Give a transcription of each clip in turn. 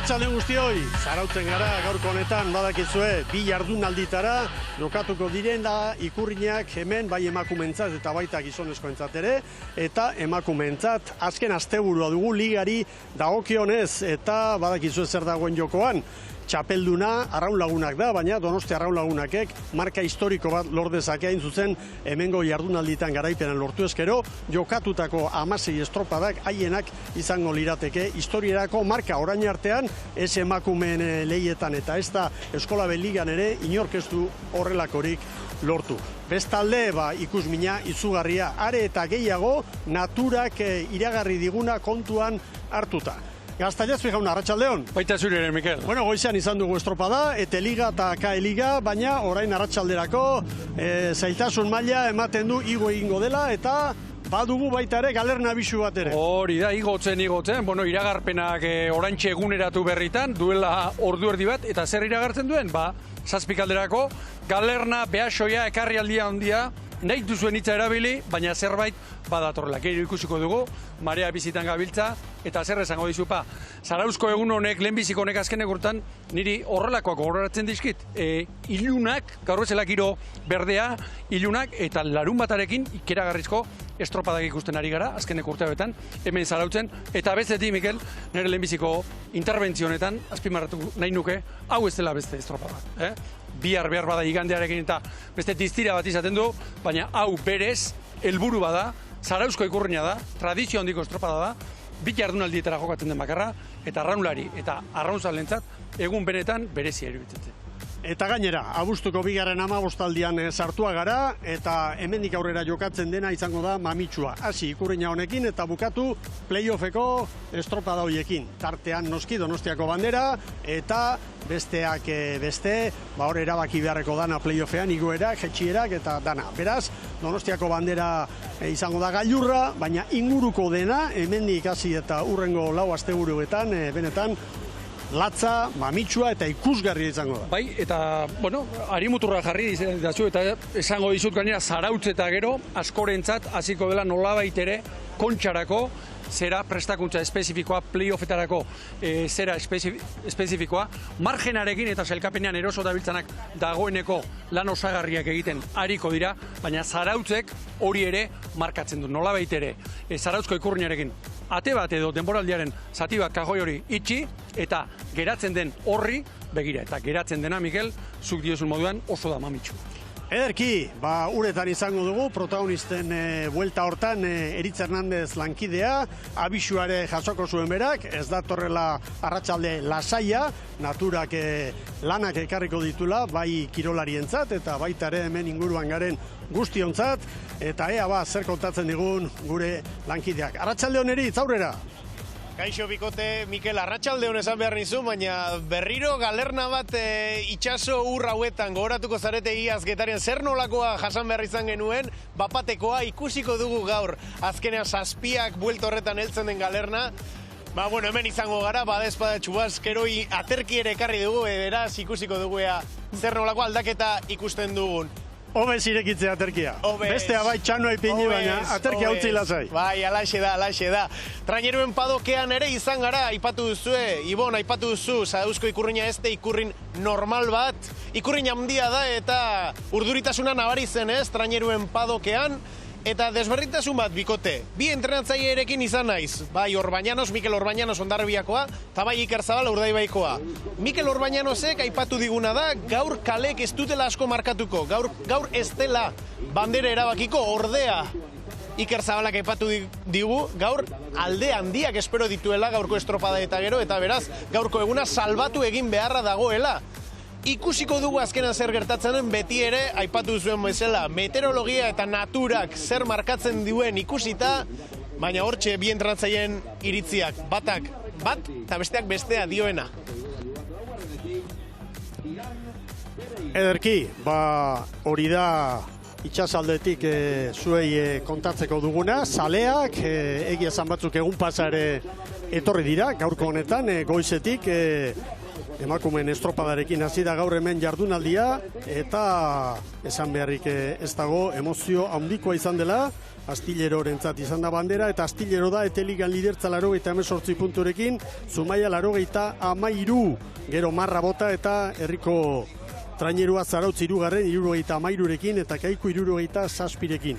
Arratsalde guztioi, zarautzen gara gaurko honetan badakizue bi jardunalditara jokatuko direla ikurrinak hemen bai emakumeentzat eta baita gizonezkoentzat ere, eta emakumeentzat azken asteburua dugu ligari dagokionez eta badakizue zer dagoen jokoan. Txapelduna Arraun Lagunak da, baina Donostia Arraun Lagunakek marka historiko bat lor dezake hain zuzen hemengo jardunalditan garaipenan lortu eskero, jokatutako 16 estropadak haienak izango lirateke historierako marka orain artean ez emakumeen lehietan eta ez da Eskola Beligan ere inork ez du horrelakorik lortu. Bestalde, ikusmina izugarria are eta gehiago naturak iragarri diguna kontuan hartuta. Gaztaiazpi jauna, arratsaldeon. Baita zure ere, Mikel. Bueno, goizean izan dugu estropada, Eteliga eta Kaeliga, baina orain arratsalderako zailtasun maila ematen du igo egingo dela eta badugu baita ere galerna abisu bat ere. Hori da, igotzen. Bueno, iragarpenak oraintxe eguneratu berritan, duela ordu erdi bat, eta zer iragartzen duen? Zazpikalderako, galerna, behasoia, ekarri aldia handia, nahi duzuen hitza erabili, baina zerbait badatorrela. Gero ikusiko dugu, marea bizitan gabiltza, eta zer esango dizupa. Zarauzko egun honek, lehenbiziko honek azken egurtan, niri horrelakoak gogoratzen dizkit. Ilunak, gaur bezala giro berdea, ilunak, eta larun batarekin ikeragarrizko estropadak ikusten ari gara, azkenek urteabetan, hemen zarautzen, eta bestetik, Mikel, nire lehenbiziko interbentzio honetan, azpimarratu nahi nuke, hau ez dela beste estropada. Behar bada igandearekin eta beste distira bat izaten du, baina hau berez, helburu bada, Zarauzko ikurrina da, tradizio handiko estropada da, bi jardunaldietara jokatzen den bakarra, eta arraunlari eta arraunzalentzat egun benetan berezia iruditzen. Eta gainera, abuztuko bigarren 15aldian sartua gara, eta hemendik aurrera jokatzen dena izango da mamitsua. Hasi ikurrina honekin eta bukatu playoffeko estropada horiekin. Tartean noski Donostiako bandera, eta besteak beste, hor erabaki beharreko dana playoffean, igoerak, jetxierak eta dana. Beraz, Donostiako bandera izango da gailurra, baina inguruko dena, hemendik hasi eta urrengo 4 asteburuetan, benetan, latza, mamitsua eta ikusgarria izango da. Bai, eta, bueno, harimuturra jarri dazu eta esango dizut gainera Zarautz eta gero askorentzat hasiko dela nolabait ere kontxarako zera prestakuntza espezifikoa, playoffetarako zera espezifikoa, margenarekin eta sailkapenean eroso dabiltzanak dagoeneko lan osagarriak egiten ariko dira, baina Zarautzek hori ere markatzen du, nolabait ere Zarautzko ikurrinarekin. Ate bat edo denboraldiaren zati bat kajoi hori itxi eta geratzen den horri begira. Eta geratzen dena, Mikel, zuk diozun moduan oso da mamitsu. Ederki, uretan izango dugu, protagonisten buelta hortan Eritz Hernandez lankidea, abisuare jasoko zuen berak, ez datorrela arratsalde lasaia, naturak lanak ekarriko ditula, bai kirolarientzat eta baita ere hemen inguruan garen guztiontzat, eta ea zer kontatzen digun gure lankideak. Arratsalde on Eritz, aurrera! Kaixo bikote, Mikel, arratsalde hon esan behar nizu, baina berriro galerna bat itxaso ur hauetan gogoratuko zarete iaz Getarian zer nolakoa jasan behar izan genuen, bapatekoa ikusiko dugu gaur, azkenean zazpiak buelta horretan heltzen den galerna. Bueno, hemen izango gara, badezpada txubazkeroi aterki ere ekarri dugu, beraz ikusiko dugu zer nolako aldaketa ikusten dugun. Obez irekitzea aterkia. Bestea bai txanoa ipini, baina aterkia utzi lasai. Bai, alaxe da. Traineruen padokean ere izan gara, aipatu duzue, Ibon, aipatu duzu, Zarauzko ikurrina ez da ikurrin normal bat. Ikurrin handia da eta urduritasuna nabari zen ez, traineruen padokean. Eta desberdintasun bat, bikote, bi entrenatzaileerekin izan naiz. Bai, Orbañanos, Mikel Orbañanos Hondarribiakoa, eta bai Iker Zabala Urdaibaikoa. Mikel Orbañanosek aipatu diguna da, gaur kalek ez dutela asko markatuko, gaur ez dela bandera erabakiko, ordea. Iker Zabalak aipatu digu, gaur alde handiak espero dituela gaurko estropada eta gero, eta beraz, gaurko eguna salbatu egin beharra dagoela. Ikusiko dugu azkenan zer gertatzen den beti ere, aipatu zuen bezala, meteorologia eta naturak zer markatzen duen ikusita, baina hortxe bi entrenatzaileen iritziak, batak bat eta besteak bestea dioena. Ederki, hori da itxasaldetik zuei kontatzeko duguna, zaleak, egia esan batzuk egun pasa ere etorri dira, gaurko honetan, goizetik, emakumeen estropadarekin hasi da gaur hemen jardunaldia, eta esan beharrik ez dago emozio handikoa izan dela, Astillerorentzat izan da bandera, eta Astillero da Eteligan lidertza 98 punturekin, Zumaia 93, gero Marra bota eta herriko trainerua Zarautz 3, 73rekin eta Kaiku 77rekin.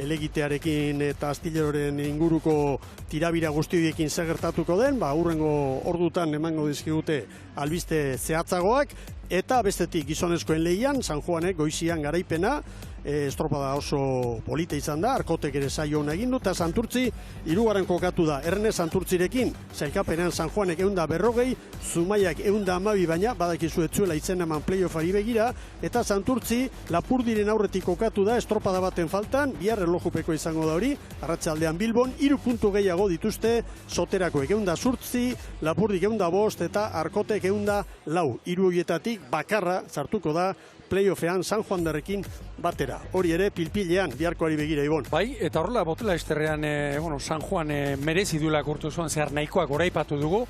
Elegitearekin eta Astilleroren inguruko tirabira guztiekin gertatuko den, hurrengo ordutan emango dizkigute albiste zehatzagoak, eta bestetik gizonezkoen lehian, San Juanek goizian garaipena, estropada oso polita izan da, Arkotek ere saio hona egin du, eta Santurtzi 3. kokatu da, Erne Santurtzirekin, sailkapenean San Juanek 140, Zumaiak 112, baina badakizu etzuela izen eman playoffari begira, eta Santurtzi Lapurdiren aurretik kokatu da, estropada baten faltan, bihar erlojupeko izango da hori, arratsaldean Bilbon, 3 puntu gehiago dituzte Soterakoek 108, Lapurdik 105, eta Arkotek 104, 3 horietatik bakarra sartuko da playoffean San Juandarrekin batera. Hori ere pilpilean biharkoari begira Ibon. Bai, eta horrela botela esterrean San Juan merezi duela urtu zuen zehar nahikoak oraipatu dugu.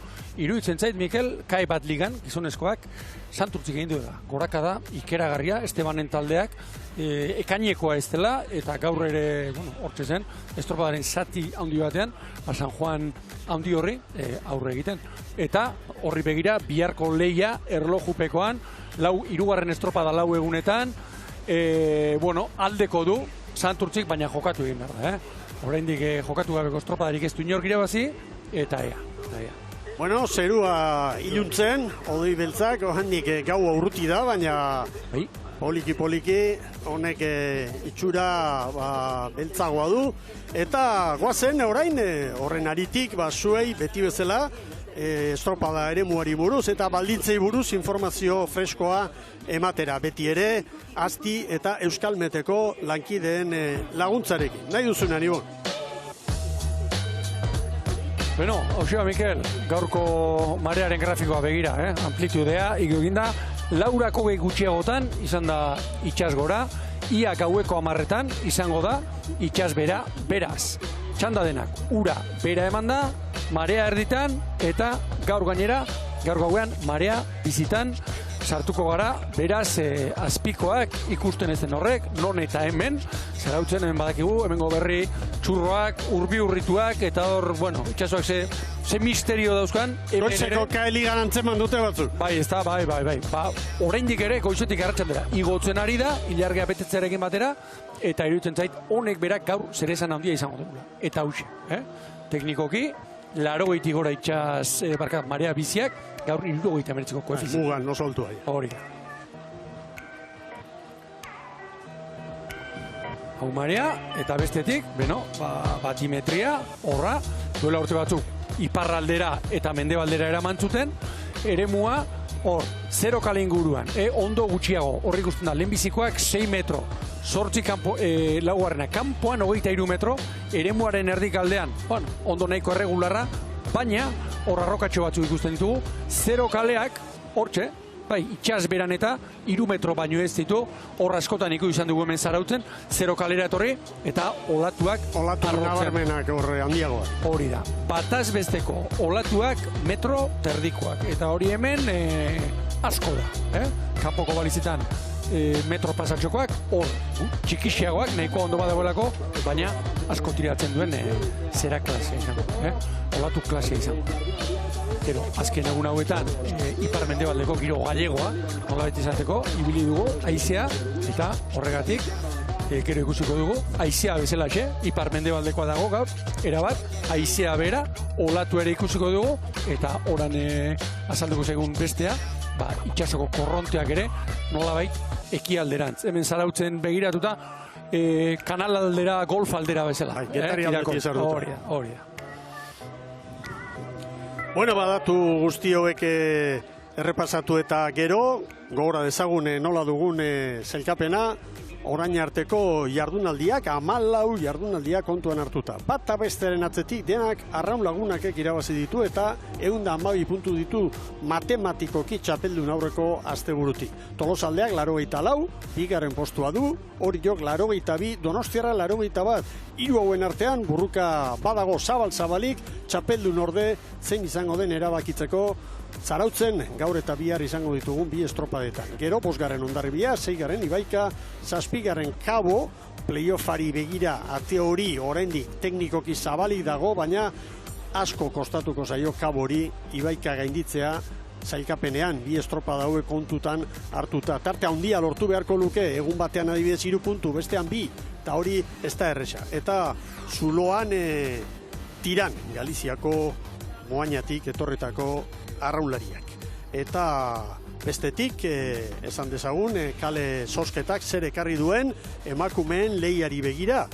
Iruditzen zait, Mikel, kai bat ligan, gizonezkoak, Santurtzik egin duela. Goraka da, ikeragarria, Estebanen taldeak, ekainekoa ez dela, eta gaur ere, hortze zen, estropadaren zati handi batean, San Juan handi horri aurre egiten. Eta horri begira, biharko lehia erlojupekoan, 3. estropada 4 egunetan, aldeko du Santurtzik, baina jokatu egin behar da. Oraindik jokatu gabeko estropadarik ez du inork irabazi, eta ea. Bueno, zerua iluntzen, odei beltzak, ohandik gaua urruti da, baina poliki honek itxura beltzagoa du. Eta goazen orain, horren aritik, zuei beti bezala, estropada ere muari buruz eta baldintzei buruz informazio freskoa ematera. Beti ere, Asti eta Euskalmeteko lankideen laguntzarekin. Nahi duzunan, Ibon? Beno, hausia, Mikel, gaurko marearen grafikoa begira, amplitudea, eginda, 4 gutxiagotan izan da itxas gora, ia gaueko 10etan izango da itxas bera, beraz. Txanda denak, ura bera eman da, marea erditan, eta gaur gainera, gaur gauean, marea bizitan sartuko gara, beraz, azpikoak ikusten ezen horrek, non eta hemen, zarautzen hemen badakigu, hemengo berri txurroak, urbi-urrituak, eta hor, itxasoak ze misterio dauzkan. Goizeko kaeligan antzeman dute batzuk. Bai, ez da, bai. Oraindik ere, goizetik arratsan dira. Igotzen ari da, ilargea betetzearekin batera, eta iruditzen zait, honek berak gaur zerezan handia izango dugula. Eta hauxe, teknikoki, 80 gora itxas, marea biziak, gaur 79ko koefizientea. Mugan, no soltu ahi. Hori da. Hau marea, eta bestetik, batimetria, horra, duela urte batzuk, iparraldera eta mendebaldera eramantzuten, eremua, hor, 0 kale inguruan, ondo gutxiago, horri ikusten da, lehenbizikoak 6 metro, 8 laugarrena, kanpoan 23 metro, eremuaren erdikaldean, ondo nahiko erregularra, baina, horra rokatxo batzuk ikusten ditugu, 0 kaleak, hortxe, itxas beran eta 3 metro baino ez ditu, horra askotan iku izan dugu hemen zarautzen, 0 kalera etorri, eta olatuak nabarmenak horre handiagoa. Hori da, bataz besteko olatuak metro terdikoak, eta hori hemen asko da, kanpoko balizitan metro pasatxokoak, hor, txikixiagoak, nahiko ondo badagoelako, baina asko tiratzen duen zera klasea izango, olatu klasea izango. Gero, azken egun hauetan, ipar mendebaldeko giro gallegoa, nola beti izateko, ibili dugu, haizea, eta horregatik, gero ikusiko dugu, haizea bezalaxe, ipar mendebaldekoa dago gaur, erabat, haizea bera, olatu ere ikusiko dugu, eta oran azalduko segun bestea, itxasoko korronteak ere, nolabait ekialderantz. Hemen zarautzen begiratuta, kanal aldera, golf aldera bezala. Getari aldeti zarauta. Hori da. Bueno, badatu guzti hauek errepasatu eta gero, gogora dezagun nola dugun sailkapena, orain arteko jardunaldiak, 14 jardunaldiak kontuan hartuta. Bat abesteren atzetik denak Arraun Lagunakek irabazi ditu eta 112 puntu ditu matematikoki txapeldun aurreko asteburutik. Tolosaldeak 84, bigarren postua du, Oriok 82, Donostiarra 81. Hiru hauen artean burruka badago zabal-zabalik, txapeldun orde zein izango den erabakitzeko Zarautzen gaur eta bihar izango ditugun bi estropadetan. Gero, 5. Hondarribia, 6. Ibaika, 7. Kabo, playoffari begira ate hori oraindik teknikoki zabalik dago, baina asko kostatuko zaio Kabori Ibaika gainditzea sailkapenean, bi estropada hauek kontutan hartuta. Tarte handia lortu beharko luke, egun batean adibidez 3 puntu, bestean 2, eta hori ez da erresa. Eta zuloan tiran, Galiziako Moañatik etorretako arraunlariak. Eta bestetik, esan dezagun, kale sosketak zer ekarri duen emakumeen lehiari begira.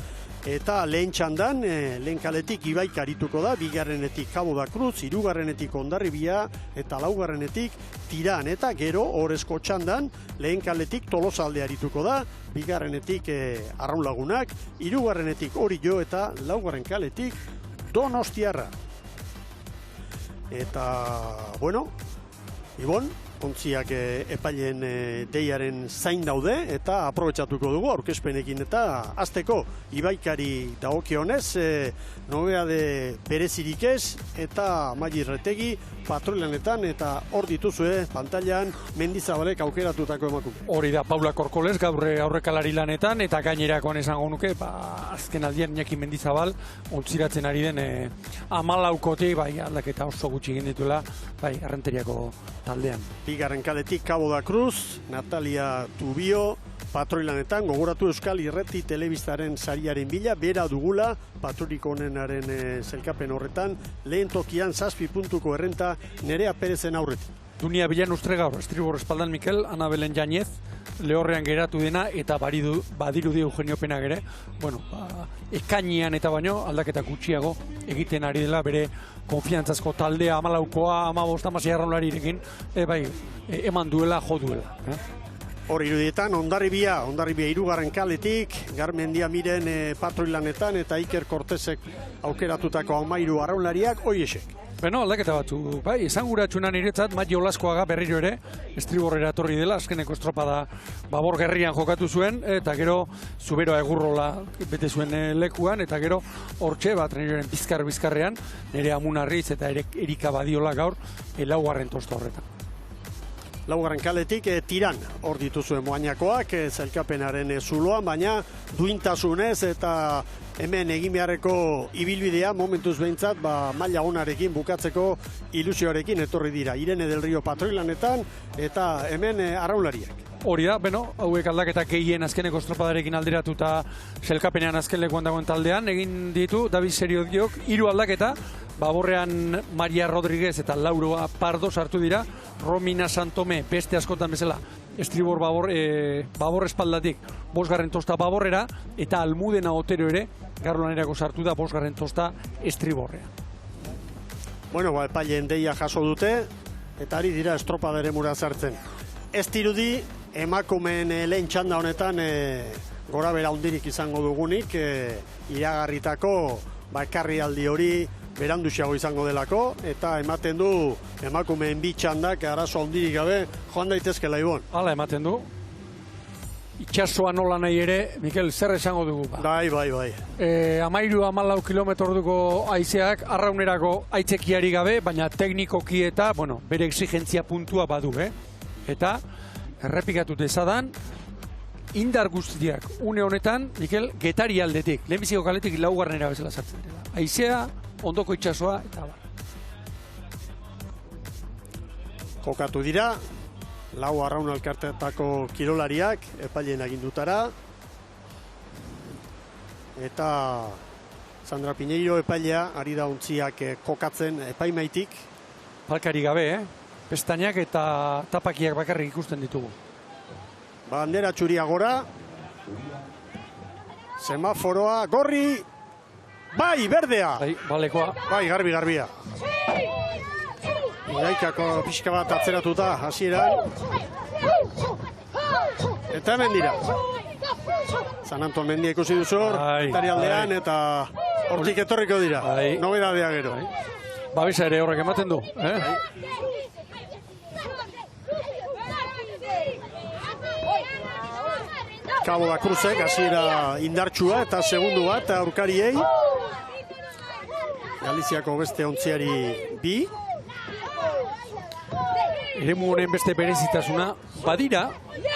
Eta lehen txandan, lehen kaletik Ibaika arituko da, 2. Cabo da Cruz, 3. Hondarribia eta 4. Tiran. Eta gero, orezko txandan, lehen kaletik Tolosalde arituko da, 2. Arraunlagunak, 3. Orillo eta 4. kaletik Donostiarra. Eta, bueno, Ibon, ontziak epailen deiaren zain daude eta aprobetxatuko dugu aurkezpenekin eta azteko Ibaikari dagokionez nobedade berezirik ez eta Magi Retegi patroilanetan eta hor dituzue pantailan Mendizabalek aukeratutako emakume. Hori da Paula Korkolez gaur aurrekalari lanetan eta gainerakoan esango nuke azken aldian Iñaki Mendizabal ontziratzen ari den 14kotik bai aldaketa oso gutxi egin dituela bai Errenteriako taldean. 2. kaletik Cabo da Cruz, Natalia Tubio, patroilanetan, gogoratu Euskal Irrati Telebistaren sariaren bila, bera dugula, patruriko honenaren zelkapen horretan, lehen tokian 7 puntuko errenta Nerea Perezen aurretik. Dunia bilan ustre gaur, estribor espaldan Mikel, Ana Belen Jañez, lehorrean geratu dena eta badirudi Eugenio Penak ere, bueno, ekainean eta baino aldaketa gutxiago egiten ari dela bere konfiantzazko taldea 14koa, 15, 16 arraunlarirekin, bai, eman duela, jo duela. Hor irudietan, Hondarribia 3. kaletik, Garmendia Miren patroilanetan eta Iker Kortesek aukeratutako 13 arraunlariak hoiesek. Beno, aldaketa batzu, bai, esanguratsunan niretzat, Mati Olaskoaga berriro ere, estriborrera etorri dela, azkeneko estropada Babor Gerrian jokatu zuen, eta gero Zuberoa Egurrola bete zuen lekuan, eta gero hortxe, trenioren bizkarrean, Nerea Munarriz eta Erika Badiola gaur, 4. tosta horretan. 4. kaletik Tiran hor dituzuen Moañakoak, zailkapenaren zuloan, baina duintasunez eta hemen egin beharreko ibilbidea momentuz behintzat maila onarekin bukatzeko ilusioarekin etorri dira. Irene del Rio patroilanetan eta hemen arraunlariak. Hori da, beno, hauek aldaketak gehien azkeneko estropadarekin alderatuta selkapenean azken lekuan dagoen taldean, egin ditu David Seriodiok 3 aldaketa, Baborrean Maria Rodríguez eta Laura Pardo sartu dira, Romina Santome beste askotan bezala, estribor Babor espaldatik 5. tosta Baborrera, eta Almudena Otero ere, Garlanerako sartu da 5. tosta estriborrea. Bueno, epaileen deia jaso dute, eta ari dira estropada eremura sartzen. Ez dirudi, emakumeen lehen txanda honetan gora bera hundirik izango dugunik, iragarritako ekarrialdi hori beranduxago izango delako, eta ematen du emakumeen 2 txandak arazo handirik gabe joan daitezkela Ibon. Hala ematen du. Itxasoa nola nahi ere, Mikel, zer esango dugu? Bai. 13-14 kilometorduko haizeak arraunerako aitzekiari gabe, baina teknikoki eta, bere exigentzia puntua badu, Eta, errepikatu dezadan, indar guztiak une honetan, Mikel, Getari aldetik, lehenbiziko kaletik 4. bezala sartzen dira. Haizea, ondoko itxasoa, eta jokatu dira, 4 arraun elkartetako kirolariak, epaileen agindutara, eta Sandra Piñeiro epailea ari da ontziak kokatzen epaimaitik. Palkari gabe, pestainak eta tapakiak bakarrik ikusten ditugu. Bandera txuria gora, semaforoa, gorri, bai, berdea! Bai, balekoa. Bai, garbia. Iraikako pixka bat atzeratuta, hasieran. Eta hemen dira. San Anton mendia ikusi duzu hor, aldean, eta hortik etorriko dira. Nobedadea gero. Babesa ere horrek ematen du. Cabo da Cruzek, hasiera indartsua eta segundu bat aurkariei. Galiziako beste ontziari 2. eremu honen beste berezitasuna, badira,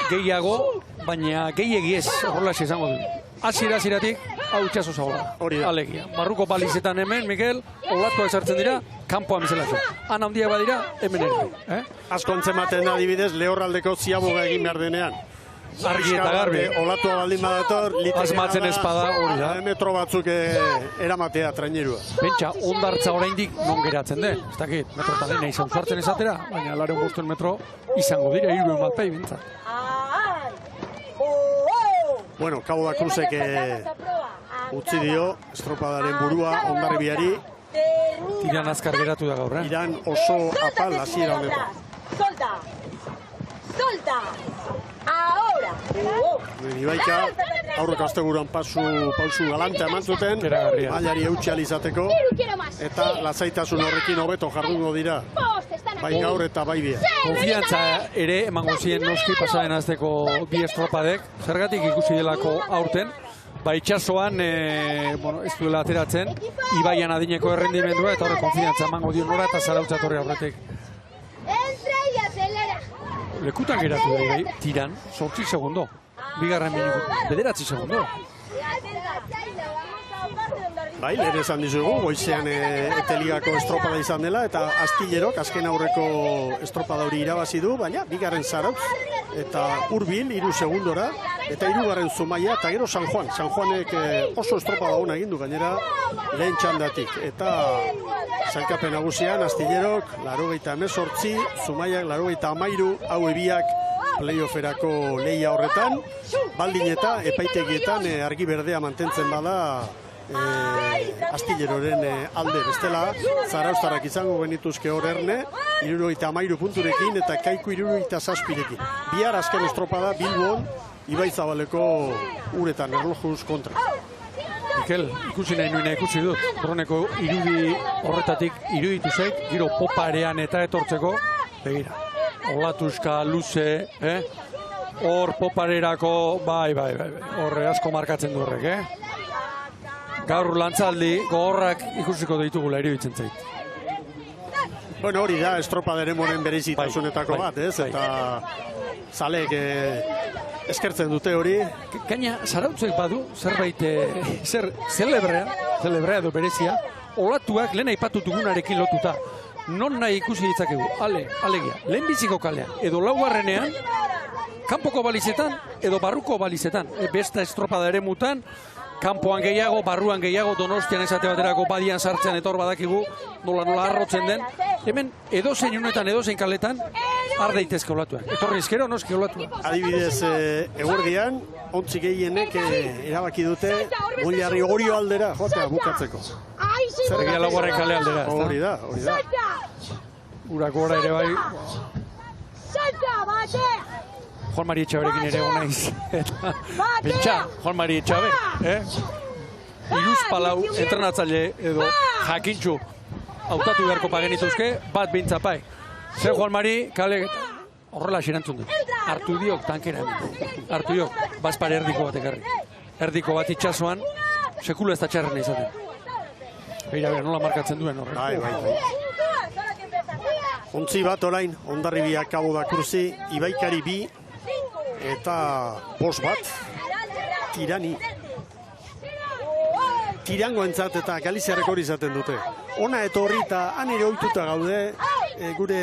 gehiago, baina gehiegi ez, horrela izango du. Hasieratik hau itxaso zagola. Hori da. Alegia. Barruko balizetan hemen, Mikel, olatuak sartzen dira, kanpoan bezalatzen. Han handiak badira, hemen ere. Asko antzematen adibidez, lehorraldeko ziaboga egin behar denean. Argi eta garbi. Olatua baldin badator, Asmatzen espada, hori da. Metro batzuk eramatea trainerua. Pentsa, ondartza oraindik non geratzen den. Ez dakit, metro eta lehena izan sartzen ezatera, baina laren bostuen metro izango dira, 3 bat pai bintzat. Bueno, Cabo da Cruzek utzi dio estropadaren burua Hondarribiari. Tiran azkar geratu da gaur, Iran oso apal hasiera honetan. Solta! Ahora! Ibaika, aurreko asteburuan pausu galante eman zuten, mailari eutsi alizateko, eta lasaitasun horrekin hobeto jardungo dira, bai gaur eta bai bihar. Konfiantza ere emango zien noski pasaren azteko bi estropadek, zergatik ikusi delako aurten, ba itxasoan ez duela ateratzen, Ibaian adineko errendimendua, eta horre konfiantza emango dio nora eta Zarautza torre aurretik. Lekutan geratu da, tiran, 8 segundo. Bigarren minutu, 9 segundo. Bai, lehen esan dizugu, goizean Eteligako estropada izan dela, eta Astillerok azken aurreko estropada hori irabazi du, baina bigarren Zarautz, eta Hurbil, 3 segundora, eta 3. Zumaia, eta gero San Juan. San Juanek oso estropada hona egin du gainera lehen txandatik. Eta sailkapen nagusian Astillerok 88, Zumaiak 93, hau ebiak playofferako lehia horretan, baldin eta epaitegietan argi berdea mantentzen bada Astillerren alde. Bestela, Zarauztarrak izango genituzke hor erne, 73 punturekin eta Kaiku 67rekin. Bihar azken estropada Bilbon, Ibaizabaleko uretan erlojuz kontra. Mikel, ikusi nahi nuena ikusi dut. Droneko irudi horretatik iruditu zait, giro poparean eta etortzeko, begira. Olatuska, luze, hor poparerako, bai, horre asko markatzen du horrek, Gaur lantzaldi, gogorrak ikusiko ditugula iruditzen zait. Bueno, hori da, estropadaren moren berezitasunetako bat, eta zalek eskertzen dute hori. Gaina, Zarautzek badu, zerbait, celebrea edo berezia, olatuak lehen aipatu dugunarekin lotuta. Non nahi ikusi ditzakegu, alegia, lehenbiziko kalean, edo laugarrenean, kanpoko balizetan, edo barruko balizetan. Besta estropada ere mutan, kanpoan gehiago, barruan gehiago, Donostian esate baterako badian sartzen etor badakigu, nola arrotzen den. Hemen, edozein unetan, edozein kaletan, har daitezke olatuak. Etorri ezkero, noski olatuak. Adibidez, eguerdian, ontzi gehienek erabaki dute, Muilarri Orio aldera, joatea bukatzeko. Zerregia laugarren kale aldera. Hori da. Urako ora ere bai. Juan Mari Etxaberekin ere gona iz. Bentsa, Juan Mari Etxabe. Iruz palau entrenatzaile edo jakintxu hautatu beharko pagenituzke, bat bintzapai. Zer Juan Mari, kale horrela xirantzun du. Artu diok tankera. Artu diok, bazpare erdiko bat ekarri. Erdiko bat itxasoan, sekulu ez da txarrena izaten. Beira, nola markatzen duen horrek. Bai. Ontzi bat orain, Hondarribia Cabo da Cruzi, Ibaikari 2, eta 5 bat, Tirani. Tirangoentzat eta Galiziarrek hori izaten dute. Ona etorri eta han ere ohituta gaude, gure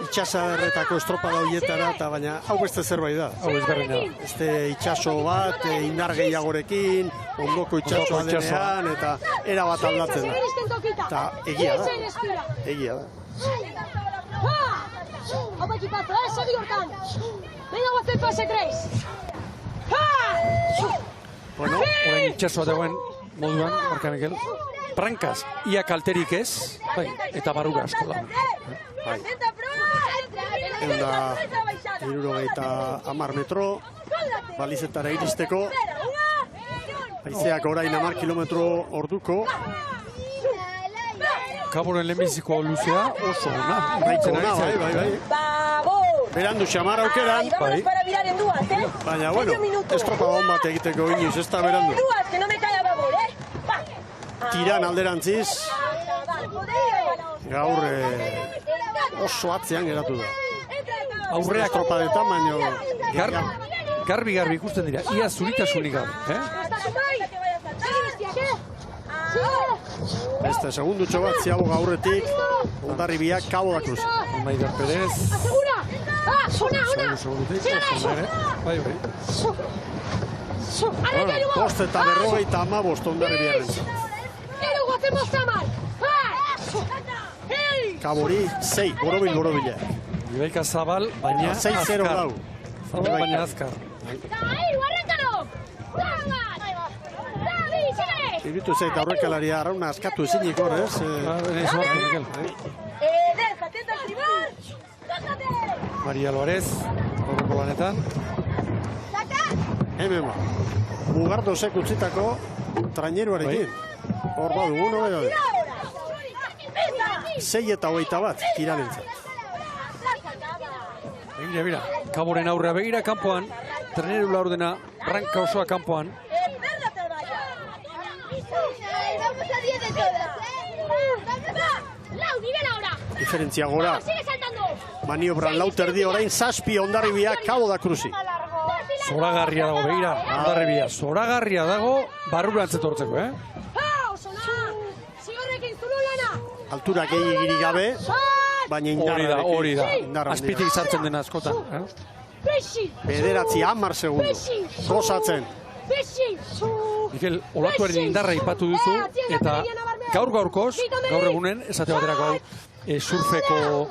itxasarretako estropada horietara, eta baina hau beste zerbait da. Hau ezberdina da. Beste itxaso bat, indar gehiagorekin, ondoko itxasoa denean, eta era bat aldatzen da. Eta egia da. Hau ekipazo, segi hortan! Venga, guazen fase 3! Bueno, orain itxasoa dagoen moduan, Marka Mikel, prankaz, ia kalterik ez, eta barruga asko da. Eunda 70 metro, balizetara iristeko, haizeak orain 10 kilometro orduko. Kaboren lehenbiziko luzea oso ona. Bai. Berandu xamar aukeran. Baina, bueno, estropada hon bat egiteko inoiz, ez da berandu. Tiran alderantziz, gaur oso atzean geratu da. aurreak estropadetan, baino... garbi ikusten dira, ia zuritasunik gabe, Beste segundutxo bat Ziaboga aurretik, Hondarribiak Cabo da Cruz. Maider Perez. Asegura! Ona! Bai. Bost eta berrogeita amabost Hondarribiaren. Kabori, 6, borobila. Ibaika Zabal, baina 6-0 dau. Zabal, baina azkar. Iritu zait aurrekalaria arrauna askatu ezinik hor, ez? Maria Alvarez, horreko lanetan. Hemen ba. Mugardosek utzitako traineruarekin. Hor badu, uno beda. 6 eta 21 bat, Kiralentzat. Begira, Kaboren aurrea begira, kanpoan. Traineru laurdena, ranka osoa kanpoan. Diferentzia gora. Maniobran lauterdi orain zazpi Hondarribiak Cabo da Cruzi. Zoragarria dago, begira, Hondarribia. Zoragarria dago, barrurantz etortzeko, Alturak egiri gabe, baina indarra. Hori da. Azpitik sartzen dena askotan. Bederatzi 10 segundu. Gozatzen. Mikel, olatuaren indarra ipatu duzu, eta gaurkoz, gaur egunen, esate baterako hau, surfeko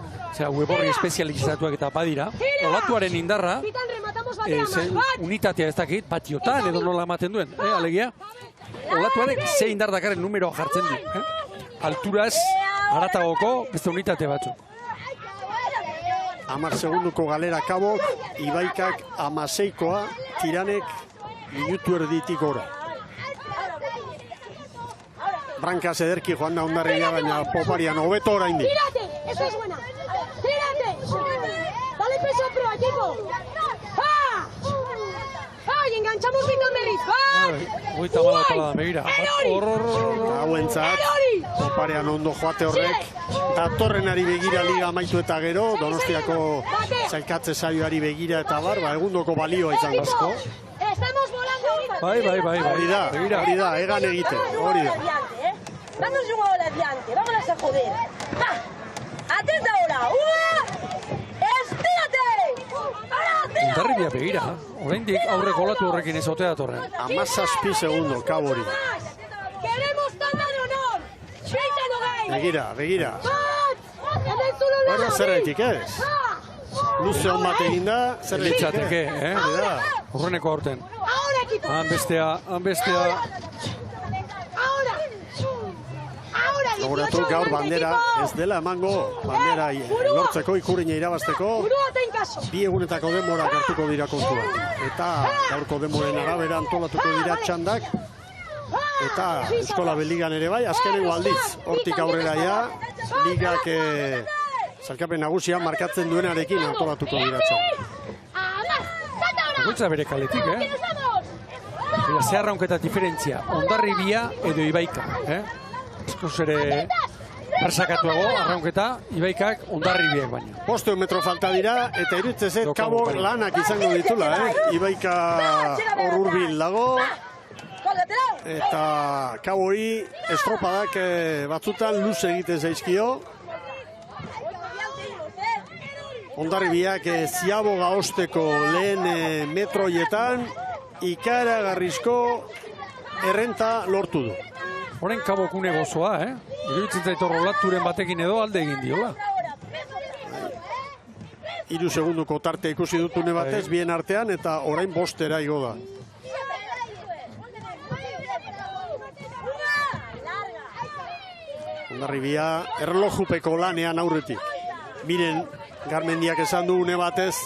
weborri espezializatuak eta badira, olatuaren indarra, unitatea ez dakit, patiotan edo nola ematen duen, alegia, olatuarek ze indar dakaren numeroa jartzen du. Alturaz, haratagoko, beste unitate batzuk. 10 segunduko galera Kabok, Ibaikak 16koa, Tiranek minutu erditik gora. Branka ederki joan da Hondarribia, baina poparian hobeto oraindik. ¡Tírate! ¡Eso es buena! ¡Tírate! ¡Dale peso a pro, equipo! ¡Ay, enganchamos Vitor Merriz! Goita bala talada, begira. Hauentzat, poparean ondo joate horrek. Datorrenari begira liga amaitu eta gero, Donostiako zailkatze saioari begira eta bar, egundoko balioa izango asko. Estamos volando. Bai. Hori da, egan egite, hori da. Vamos un ahora adiante, vámonos a joder. ¡Va! ¡Atenta ahora! ¡Estírate! Hondarribia begira, oraindik aurreko olatu horrekin ez otea datorren. 17 segundo, Kabori. ¡Queremos tanda de honor! Begira. Baina zerretik ez? Luze hon bat egin da, zerretik Litzateke, horreneko aurten. Han bestea. Gogoratu gaur bandera ez dela emango, bandera lortzeko, ikurrina irabazteko, 2 egunetako denborak hartuko dira kontuan. Eta gaurko denboren arabera antolatuko dira txandak, eta Eskola Beligan ere bai, azkenengo aldiz, hortik aurrera ligak zalkapen nagusia markatzen duenarekin antolatuko dira txandak. Bakoitza bere kaletik, Ze arraunketa diferentzia, Hondarribia edo Ibaika, Eskoz ere presakatuago, arraunketa, Ibaikak Hondarribiak baina. 5 metro falta dira, eta iruditzen zait Kabok lanak izango ditula, Ibaika hor hurbil dago, eta Kabori estropadak batzutan luze egiten zaizkio. Hondarribiak Ziaboga osteko lehen metroietan ikaragarrizko errenta lortu du. Horen Kabokune gozoa, Iruditzen zait olaturen batekin edo alde egin diola. 3 segunduko tarte ikusi dutune batez, bien artean, eta orain 5 igo da. Hondarribia erlojupeko lanean aurretik. Miren, Garmendiak esan du une batez,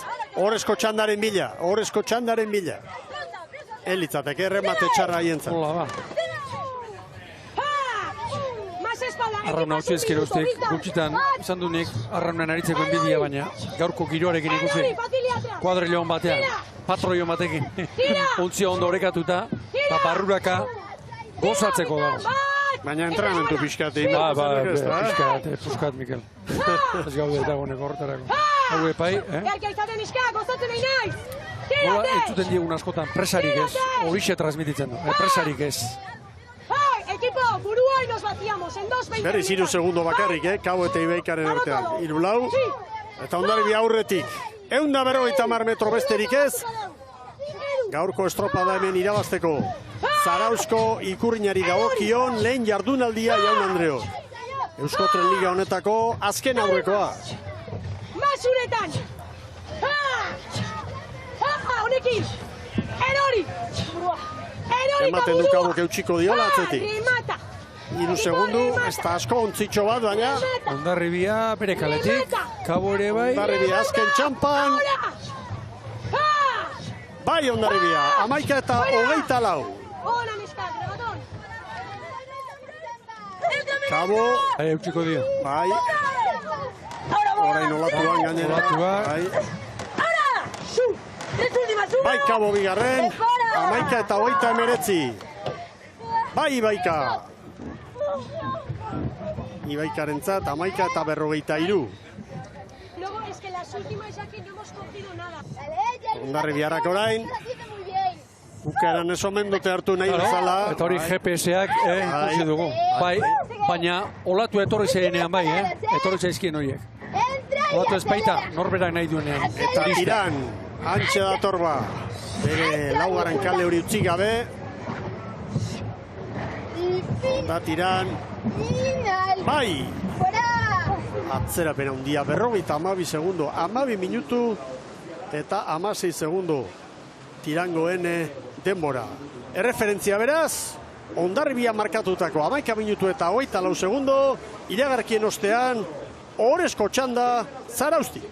horrezko txandaren bila. Elitzateke erremate txarra haientzat. Arrauna hau ezkero ustek, gutxitan izan du nik arraunan aritzeko enbidia, baina gaurko giroarekin ikusi. Kuadriloan batean, patroion batekin, ontzia ondo orekatuta, eta barruraka gozatzeko dago. Baina entrenamentu pixkat egin. Puskat, Mikel. Ez gaude eta goneko horretarako. hau epai, Garkia izaten iska, gozatzen nahi naiz. Nola, Tirate! entzuten diegun askotan, presarik ez, horixe transmititzen du, presarik ez. ¡Hey, equipo! Burua y nos vaciamos en 2:20. Berriz 3 segundo bakarrik, Kabo eta Ibaikaren artean. 3-4. Eta Hondarribia aurretik. 150 metro besterik ez. Gaurko estropada hemen irabazteko. Zarauzko ikurrinari dagokion lehen jardunaldia Jaun Andreo. Euskotren Liga honetako azken aurrekoa. Masuretan! Honekin! Erori! Erori Ematen du Kabok eutxiko diola atzetik. Remata! 3 segundu, ez da asko ontzitxo bat, baina Hondarribia bere kaletik, Kabo ere bai. Hondarribia azken txampan. Bai Hondarribia, 11 eta 24. Ona neska, grabaton! Kabo, Eutxiko dio. bai, orain olatuan gainera. Olatua. Bai, Ahora! ¡Su! ¡Tres últimas! ¡Una! bai Kabo bigarren, 11 eta 29. Bai Ibaika. Ibaikarentzat 11 eta 43. Luego, es que las últimas ya que no hemos cogido nada. Hondarribiarak orain, ukeran ez omen dute hartu nahi bezala. Eta hori GPS-ak ikusi dugu. Bai, baina olatu etorri zeinean bai, etorri zaizkien horiek. Olatu ez baita, norberak nahi duenean. Eta tiran, antxe dator ba. Bere laugarren kale hori utzi gabe. Eta tiran, bai! Atzerapena handia, 52 segundo, 12 minutu eta 16 segundo tirangoen denbora. Erreferentzia beraz, Hondarribia markatutako 11 minutu eta 24 segundo, iragarkien ostean, Ohorezko txanda Zarauztik.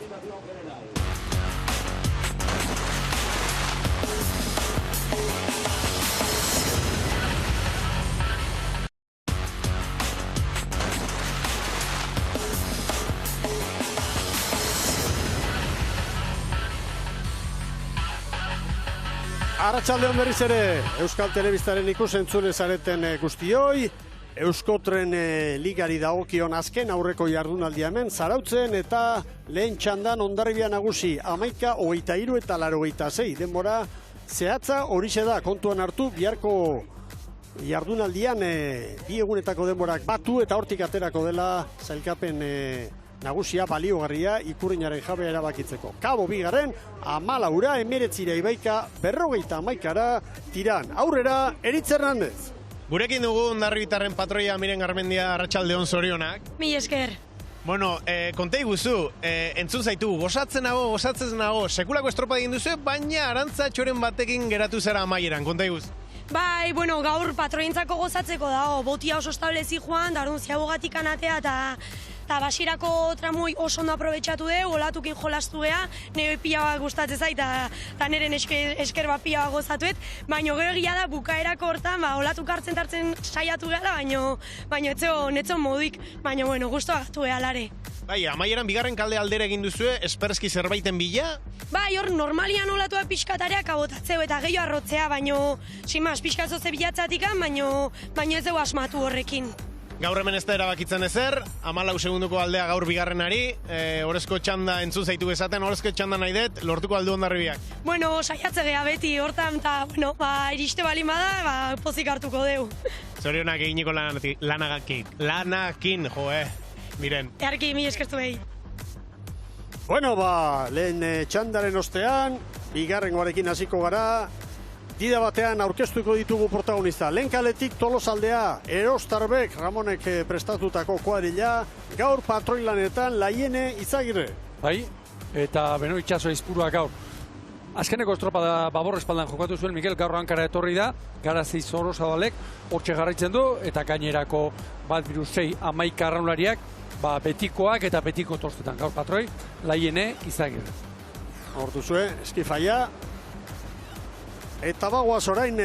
Arratsaldeon berriz ere, Euskal Telebistaren ikusentzule zareten guztioi, Euskotren ligari dagokion azken aurreko jardunaldia hemen Zarautzen eta lehen txandan Hondarribia nagusi 11, 23 eta 86 denbora zehatza horixe da kontuan hartu biharko jardunaldian bi egunetako denborak batu eta hortik aterako dela sailkapen nagusia baliogarria ikurrinaren jabea erabakitzeko. Kabo bigarren, 14, 19 Ibaika, 51 tiran. Aurrera, Eritz Hernandez. Gurekin dugu Hondarribitarren patroia Miren Garmendia, arratsaldeon zorionak. Mi esker. Bueno, kontei guzu, entzun zaitu, gozatzen nago, sekulako estropa egin duzu, baina arantza txoren batekin geratu zera amaieran, kontei guzu. Bai, bueno, gaur patroientzako gozatzeko dago, botia oso establezi joan, darun ziabogatik anatea eta basirako tramoi oso ondo aprobetxatu dugu, olatukin jolastu geha, nire pila bat gustatzen zait, eta nire esker bat pila bat gozatuet, baina gero egia da bukaerako hortan, olatuk hartzen saiatu gehala, baina netzon modik, baina bueno, guztua gatu geha lare. Bai, amaieran bigarren kalde aldera egin duzue, esperski zerbaiten bila? Bai, hor normalian olatuak pixkatareak abotatzeu eta gehiago arrotzea, baino, simaz, pixkatzoze bilatzatikan, baino ez dugu asmatu horrekin. Gaur hemen ez da erabakitzen ezer, 14 segunduko aldea gaur bigarrenari, Ohorezko txanda entzun zaitu esaten, Ohorezko txanda nahi dut, lortuko aldu Hondarribiak. Bueno, saiatze geha beti hortan, eta, bueno, iriste balin bada, pozik hartuko deu. Zorionak eginiko lanakin, Miren. Earki, mi eskertu behi. Bueno, lehen txandaren ostean, bigarrengoarekin hasiko gara, dida batean aurkeztuko ditugu protagonista. Lehen kaletik Tolosaldea, Erostarbek, Ramonek prestatutako kuadrilla, gaur patroilanetan Laiene Izagirre. Bai, eta beno itxaso izpurua gaur. Azkeneko estropada babor espaldan jokatu zuen Mikel, gaur hankara etorri da, Garazi Zorozabalek hortxe jarraitzen du, eta gainerako bat biru 6 11 arraunlariak, betikoak eta betiko torstetan. Gaur patroi, Laiene Izagirre. Hortu zuen, eskifaia. Eta bagoaz orain,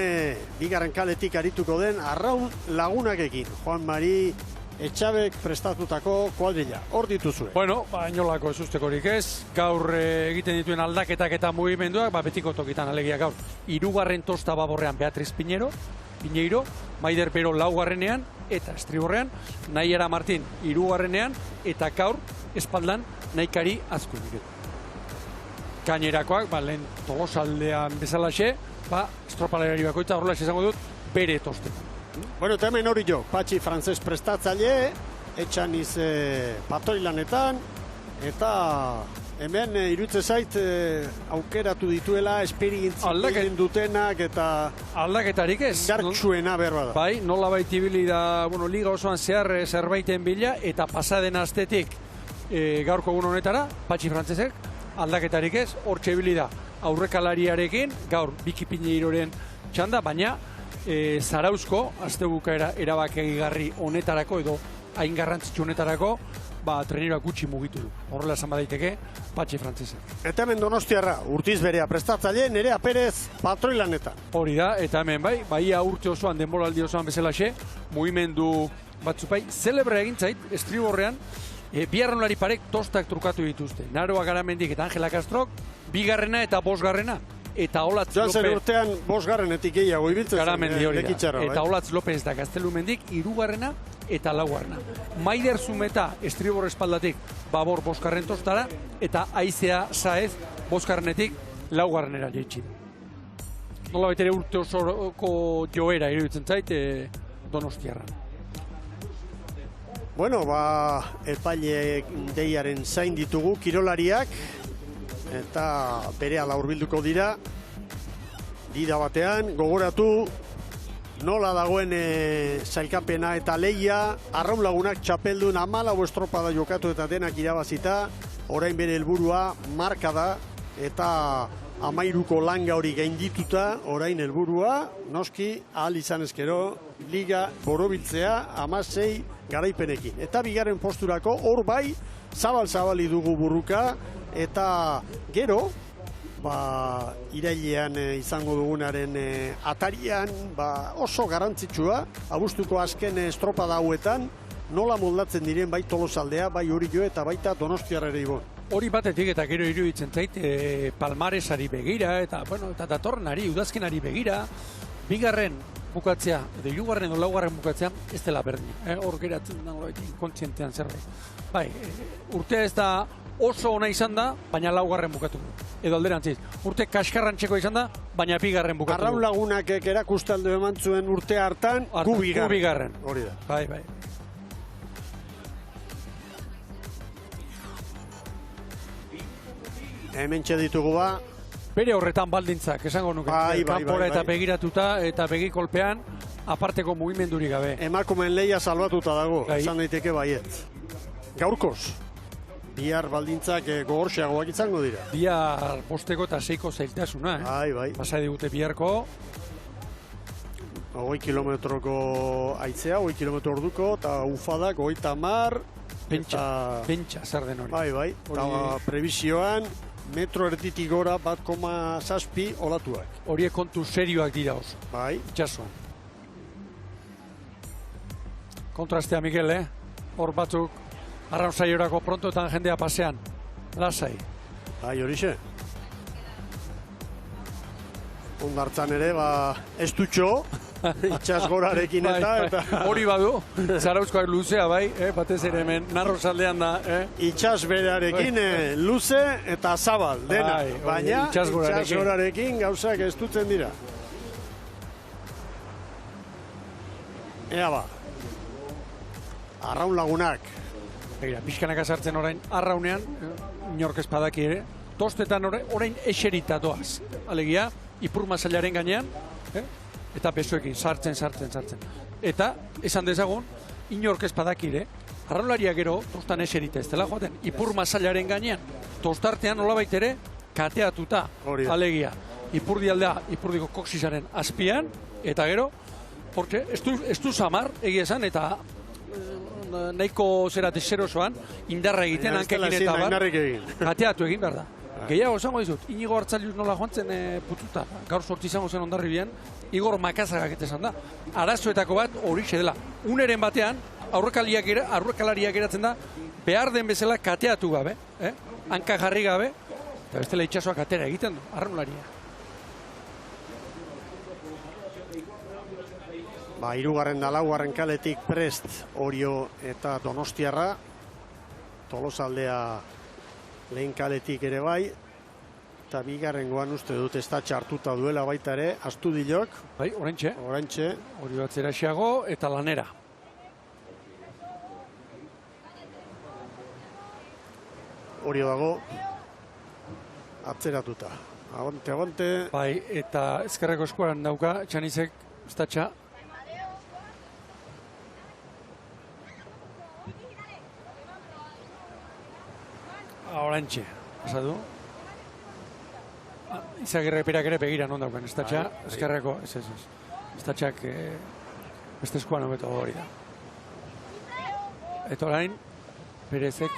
bigarren kaletik arituko den Arraun Lagunakekin. Juan Mari Etxabek prestatutako kuadrilla. Hor dituzue. Bueno, inolako ez ustekorik ez. Gaur egiten dituen aldaketak eta mugimenduak, betiko tokitan alegia gaur. 3. tosta baborrean Beatriz Piñeiro, Maider Pero 4. eta estriborrean, Naiara Martin 3. eta gaur espaldan Naikari Azkuinik. gainerakoak, lehen Tolosaldean bezalaxe, estropalari bakoitza horrela esango dut, bere toste. Bueno, eta hemen hori jo, Patxi frantzes prestatzaile, etxaniz patorilanetan, eta hemen irutze zait aukeratu dituela esperientzi egin dutenak eta aldaketarik ez. Gartxuena berba da. Bai, nola baita ibili da, liga osoan zehar zerbaiten bila, eta pasaden astetik gaurko egun honetara, Patxi frantzesek, aldaketarik ez, hortxe ibili da aurrekalariarekin, gaur Biki Pineiroren txanda, baina Zarauzko, astebukaera erabakigarri honetarako edo hain garrantzitsu honetarako, treneroak gutxi mugitu du. Horrela esan badaiteke, Patxi frantzesek. Eta hemen Donostiarra, Urtiz berea prestatzaile, Nerea Perez patroilanetan. Hori da, eta hemen baia urte osoan, denboraldi osoan bezalaxe, mugimendu batzupai, zelebra egintzait, estriborrean, biharronlari parek tostak trukatu dituzte. Naroa Garamendik eta Angela Castrok, bigarrena eta bosgarrena. Eta Olatz Lopez... Joan zen urtean bosgarrenetik gehiago ibiltzen zen. Garamendi hori da. Eta bai? Olatz Lopez da Gaztelumendik, irugarrena eta laugarrena. Maider Zumeta estribor espaldatik babor bosgarren tostara, eta Aizea Saez bosgarrenetik laugarrenera jeitsi. Nola baitere urte osoko joera iruditzen zait Donostiarra. Bueno, epaile deiaren zain ditugu kirolariak, eta berehala hurbilduko dira. Dida batean, gogoratu nola dagoen sailkapena eta lehia, Arraun Lagunak txapeldun 14 estropada jokatu eta denak irabazita, orain bere helburua marka da, eta 13ko langa hori gaindituta, orain helburua, noski, ahal izan ezkero, liga borobiltzea 16 garaipenekin. Eta bigarren posturako, hor bai, zabal-zabali dugu burruka, eta gero, irailean izango dugunaren atarian oso garrantzitsua, abuztuko azken estropada hauetan, nola moldatzen diren bai Tolosaldea, bai Orio eta baita Donostiarra ere ibon. Hori batetik eta gero iruditzen zait, Palmaresari begira, eta datorrenari, udazkenari begira, bigarren bukatzea, edo hirugarren edo laugarren bukatzea, ez dela berdina. Hor geratzen kontzientean zerbait. Bai, urtea ez da oso ona izan da, baina laugarren bukatu du. Edo alderantziz, urte kaskarrantxeko izan da, baina bigarren bukatu du. Arraun Lagunak erakustaldo eman zuen urte hartan, gu bigarren. Hori da. Bai, bai. Hemen txeditugu bere horretan baldintzak, esango nuke. Kanpora eta begiratuta eta begikolpean aparteko mugimendurik gabe. Emakumeen lehia salbatuta dago, esan daiteke baiet. Gaurkoz, bihar baldintzak gogorxeagoak izango dira. Bihar bosteko eta 6ko zailtasuna, Bai. Pasa digute biharko. 20 kilometroko aitzea, 20 kilometro orduko, eta ufadak 30. Pentsa, zer den hori. Bai. Eta prebisioan, metro erditik gora 1,7 olatuak. Horiek kontu serioak dira oso. Bai. Itxaso. Kontrastea, Miguel, Hor batzuk, arraun saiorako prontoetan jendea pasean. Lasai. Bai, horixe. Ondartzan ere, ez dutxo, itxas gorarekin eta... Hori badu, Zarauzkoak luzea, bai, batez ere hemen, Narrosaldean da. Itxas berarekin luze eta zabal, dena. Baina, itxas gorarekin gauzak ez dutzen dira. Ea Arraun Lagunak. Begira, pixkanak azartzen orain, arraunean, inork ez badaki ere, tostetan orain eserita doaz. Alegia, ipur masailaren gainean, eta besoekin, sartzen. Eta, esan dezagun, inork ez badaki ere, arraularia gero, tostan eserita ez dela joaten, ipur masailaren gainean, tostartean nolabait ere, kateatuta. Alegia, ipurdialdea, ipurdiko koksisaren azpian, eta gero, porque ez du samar, egia esan, eta nahiko zera deserosoan, indarra egiten, hankekin eta bat, kateatu egin behar da. Gehiago esango dizut, Inigo Artzalius nola joan zen pututa, gaur sorti izango zen Hondarribian, Igor Makazagak esan da. Arazoetako bat horixe dela. Uneren batean, aurrekalariak geratzen da, behar den bezala kateatu gabe, hanka jarri gabe, eta bestela itxasoak atera egiten du, arraunlaria. Hirugarren da laugarren kaletik prest Orio eta Donostiarra. Tolosaldea lehen kaletik ere bai. Eta bigarrengoan uste dut ez da txartuta duela baita ere, Astudilok. Bai, oraintxe. Hori batzera xeago eta lanera. Hori dago, atzeratuta. Abante. Bai, eta ezkerreko eskuaran dauka, Txanizek, estatxa. Orantxe, pasatu. Izagirre perak ere begira non daukan, estatxa, ezkerreko, ez. Estatxak beste eskuan hobeto hori da. Eta orain, Perezek,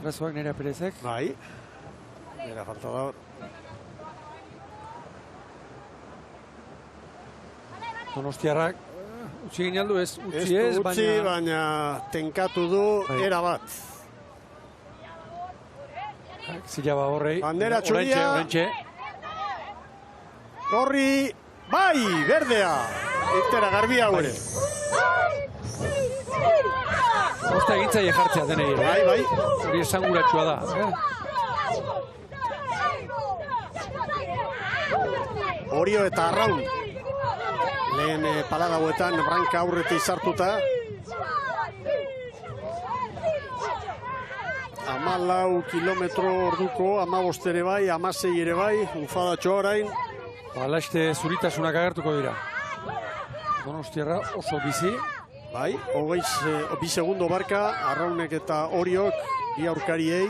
Razoak nera Perezek. Bai, nera falta da hor. Donostiarrak, utzi ginen aldu ez, utzi ez, baina tenkatu du era bat. Zilaba horrei. Bandera txuria. Orantxe. Gorri, bai, berdea. Irtera garbia gure. Osta egintzaile jartzea denei ere. Bai. Hori esanguratsua da. Orio eta Arraun. Lehen palagauetan branka aurretik sartuta. 14 kilometro orduko, 15 ere bai, 16 ere bai, ufadatxo orain. Alaiste zuritasunak agertuko dira. Donostiarra oso bizi. Bai, 2 segundo barka, Arraunek eta Oriok, bi aurkariei.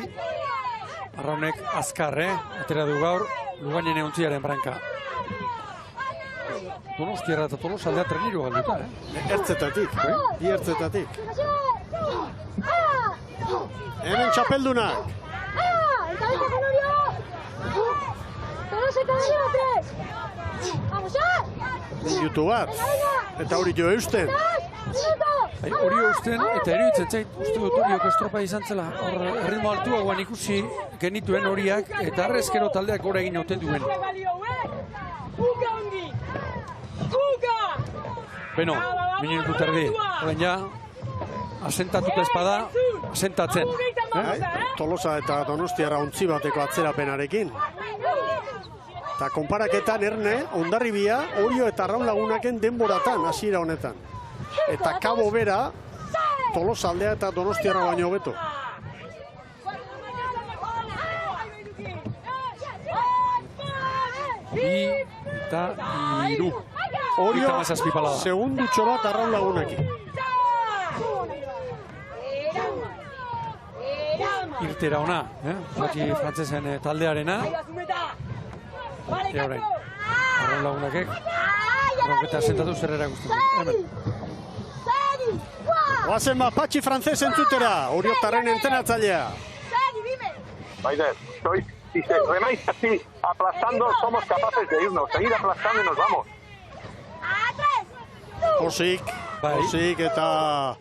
Arraunek azkar, atera du gaur, Lugainen euntziaren branka. Donostiarra eta Tolosaldea treniru galduta, Ertzetatik, bi ertzetatik. Hemen txapeldunak. Minutu bat. Eta hori jo eusten. Hori eusten, eta eruditzen zait, uste dut horiok estropa izan zela. Erritmo altuagoan ikusi genituen horiak, eta arrezkero taldeak gora egin hauten duen. Beno, minutu terdi. Horren ja, asentatuta espada, asentatzen. Tolosa eta Donostiarra ontzi bateko atzerapenarekin. Eta konparaketan Erne, Hondarribia, Orio eta Arraun Lagunaken denboratan, hasiera honetan. Eta Kabo Bera, Tolosaldea eta Donostiarra baino hobeto. Eta iru. Orio, segundutxo bat Arraun Lagunakin. Irtera ona, Zaki frantzesen taldearena. Eta orain, Arraun Lagunakek, ronketa sentatu zerrera guztatu. Hemen. Oazen bat, Patxi frantzes entzutera, Oriotarren entrenatzailea. Maider, si remáis así, aplastando, somos capaces de irnos, seguir aplastando y nos vamos. Osik eta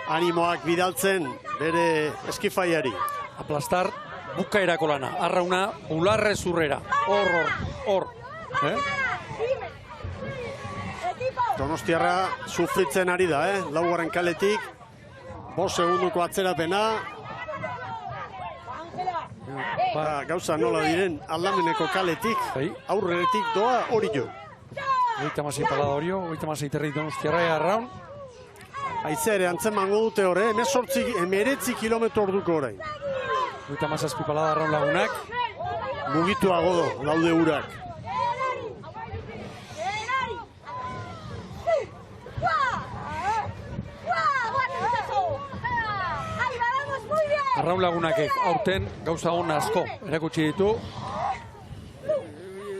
animoak bidaltzen bere eskifaiari. Aplastar bukaerako lana, Arrauna bularre zurrera, hor. Donostiarra sufritzen ari da, laugarren kaletik, 5 segunduko atzerapena. Gauza nola diren aldameneko kaletik, aurreretik doa hori jo. 36 palada Orio, 36 terri Donostiarra Arraun. Aizea ere antzemango dute hor, 19 kilometro orduko orain. 37 palada Arraun Lagunak. Mugituago do, laude urak. Arraun Lagunakek aurten gauza hona asko erakutsi ditu.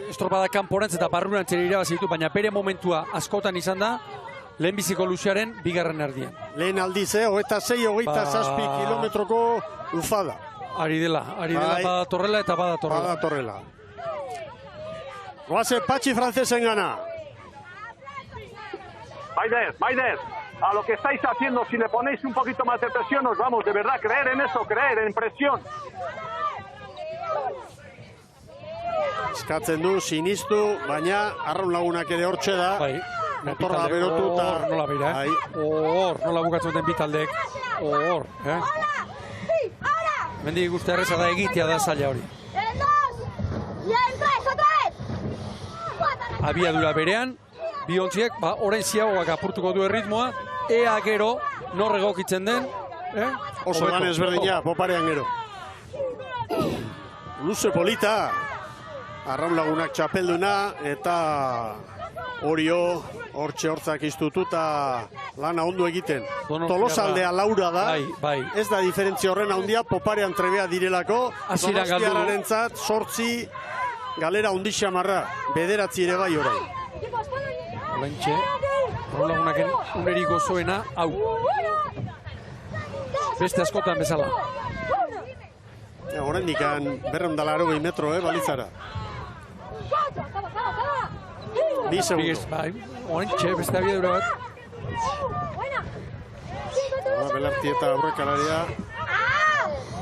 Estropada kanporantz eta barrurantz irabazi ditu, baina bere momentua askotan izan da lehenbiziko luzearen bigarren erdian. Lehen aldiz, 26-27 kilometroko ufada. Ari dela badatorrela eta badatorrela. Goazen Patxi frantzesen gana. Maider, a lo que estáis haciendo, si le ponéis un poquito más de presión, nos vamos, de verdad, creer en eso, creer en presión. Eskatzen du, sinistu, baina Arraun Lagunak ere hortxe da. Motorra berotu eta... Nola beira, nola bukatzen duten bitaldek. Mendik guzti arreza da egitea da zaila hori. abiadura berean, biontziek, orain ziagoak apurtuko du erritmoa, ea gero, nor egokitzen den, Oso lan ezberdina, poparean gero. Luze polita, Arraun Lagunak txapelduna, eta Orio, hortxe hortzak iztututa lana ondo egiten. Tolosaldea laura da, ez da diferentzia horren handia, poparean trebea direlako, Donostiarrarentzat 8 galera ondi xamarra, 9 ere bai orain. Olentxe, Arraun Lagunaken uneri gozoena, hau. Beste askotan bezala. Horren dikan 280 metro, balitzara. 2 segundo. Horentxe, beste abiadura bat. Belarti eta aurrekalaria.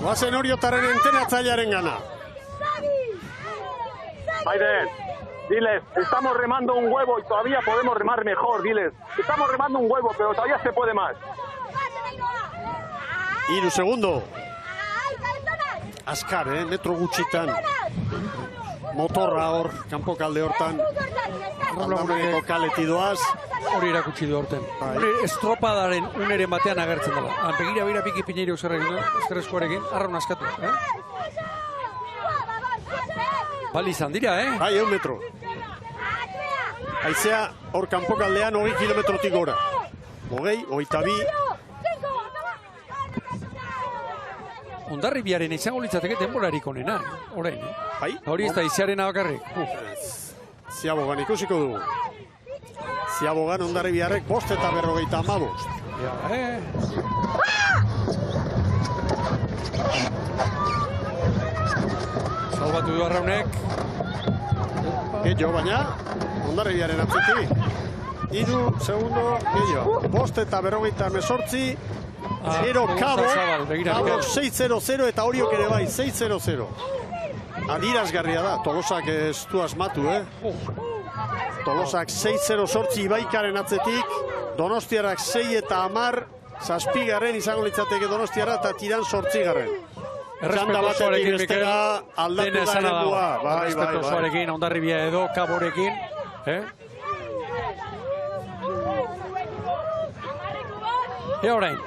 Goazen Oriotaren entenatzailearen gana. Maider, diles, estamos remando un huevo y todavía podemos remar mejor, diles. Estamos remando un huevo, pero todavía se puede más. 3 segundo. Azkar, metro gutxitan. Motorra hor, kanpokalde hortan. Arrauneko kaletidoaz. Hori erakutsi du horten. Estropadaren uneren batean agertzen dela. Begira Piki Piñeiro zerrekin du, eskerrezkoarekin, Arraun askatu. Bali izan dira, Bai, 1 metro. Haizea hor kanpokaldean 20 kilometrotik gora. 20, 22. Hondarribiaren izango litzateke denborarik onena, orain. Hori ez da izearena bakarrik. Ziabogan ikusiko dugu. Ziabogan Hondarribiarrek 5:55. Salbatu du Arraunek. Gehiago baina, Hondarribiaren atzetik. 3 segundo, gehiago. 5:58. Gero Cabo 6-0-0 eta Oriok ere bai, 6-0-0. Adirazgarria da, Tolosak ez du asmatu, Tolosak 6-0-8 Ibaikaren atzetik, Donostiarrak 6 eta 10, 7 izango litzateke Donostiarra eta Tiran 8. Txanda batetik bestera aldatu da eredua. Errespetu osoarekin, Hondarribia edo, Caborekin. Orain.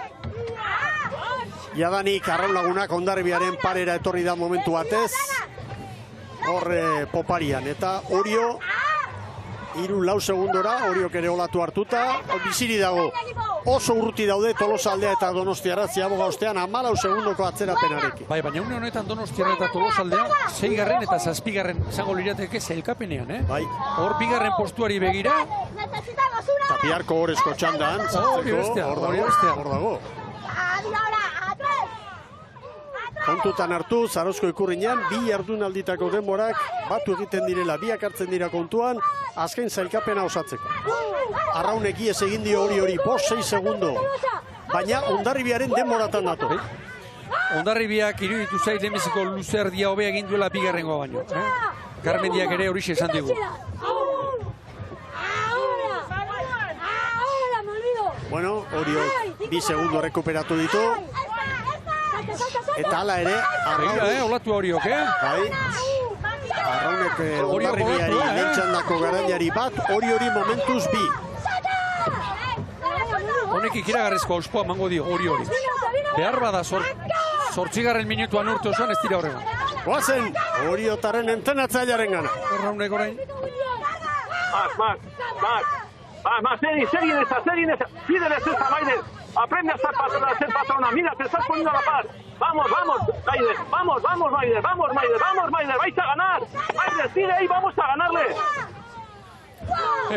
Jadanik Arraun Lagunak Hondarribiaren parera etorri da momentu batez. Horre poparian. Eta Orio 3-4 segundora, Oriok ere olatu hartuta. Biziri dago. Oso urruti daude Tolosaldea eta Donostiarra Ziaboga ostean 14 segundoko atzerapenarekin. Bai, baina une honetan Donostiarra eta Tolosaldea 6. eta 7. izango lirateke sailkapenean, Bai. Hor 2. postuari begira. Eta biharko horrezko txandan, hor dago. Kontutan hartu, Zarozko Ikurriñan, 2 jardunalditako denborak batu egiten direla, biak hartzen dira kontuan, azken zailkapena osatzeko. Arraunek iez egin dio hori 5-6 segundo, baina Hondarribiaren denboratan dato. Hondarribiak iruditu zait lehenbiziko luzerdia hobe egin duela 2. baino. Garmendiak ere horixe esan digu. Bueno, Oriok 2 segundo rekuperatu ditu. Eta ala ere, Arraunek... Olatu Oriok, Bai. Arraunek Hondarribiari lehentxandako garaiari bat, hori momentuz 2. Honek ikiragarrezko auspoa mango dio, hori. Behar bada 8. minutuan urte osoan ez dira horregan. Goazen, Oriotaren entenatzailearen gana. Arraunek orain. Más, seguir en esa. Pídeles esa, Maider. Aprende a ser patrona. Mira, te estás poniendo a la par. Vamos, Maider. Vamos, Maider. Vais a ganar. Maider, sigue ahí, vamos a ganarle.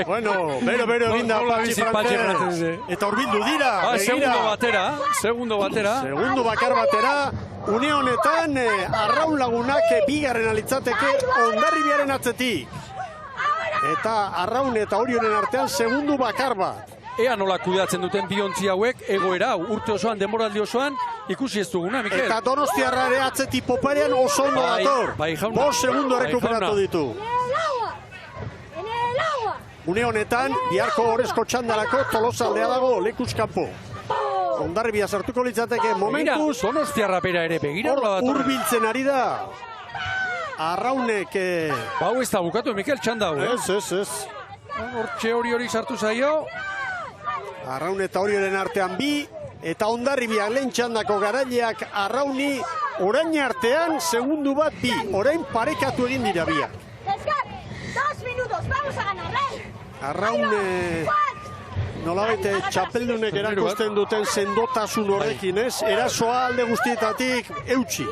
Bueno, bero egin da Patxi Frances. Eta urbildu dira. Segundo batera. Segundo bakar batera. Une honetan, Arraun Lagunak 2. alitzateke Hondarribiaren atzetik. Eta Arraun eta Orioren artean segundo bakar bat. Ea nola kudeatzen duten biontzi hauek, egoera, urte osoan, denboraldi osoan, ikusi ez duguna, Mikel. Eta Donostiarra ere atzetik poparean oso ondo dator. 5 segundo errekuperatu ditu. Une honetan, biharko horrezko txandalako Tolosaldea dago, lekuz kanpo. Hondarribia sartuko litzateke momentuz. Donostiarra pera ere begira. Urbiltzen ari da. Arraunek... Hau ez da bukatu, Mikel, txanda hau. Ez. Hortxe hori sartu zaio. Arraun eta Orioren artean bi, eta Hondarribiak lehen txandako garaileak Arrauni orain artean segundu bat bi. Orain parekatu egin dira biak. Descar, 2 minutos, vamos a ganar, Arraun nolabait txapeldunek erakusten duten sendotasun horrekin, ez? Erasoa alde guztietatik eutxi.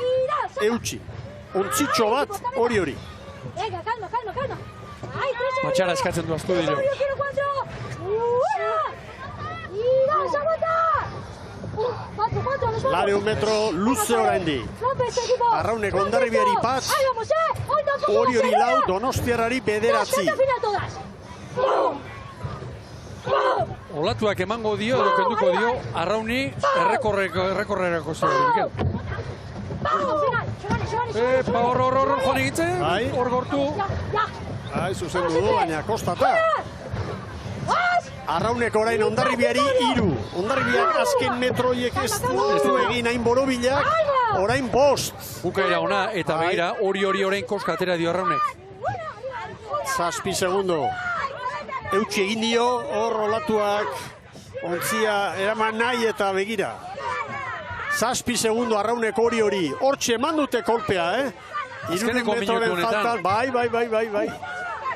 Ontzitxo bat hori. Venga, calma. Matxara eskatzen du aztu dira. Lareun metro luze oraindi. Arraunek Hondarribiari pat, Oriori lau, Donostiarrari bederatzi. Olatuak emango dio, edo kenduko dio, Arrauni errekorrerako zera, Mikel. Hor joan egitzen, hor gortu. Zuzendu du, baina kostata. Arraunek orain Hondarribiari 3. Hondarribiak azken metroiek ez du egin hain borobilak, orain 5. Bukaera ona, eta begira, hori orain koskatera dio Arraunek. 7 segundo. Eutxi egin dio, hor olatuak ontzia eraman nahi eta begira. 7 segundo Arraunek hori. Hortxe eman dute kolpea, Azkeneko minutu honetan. Bai.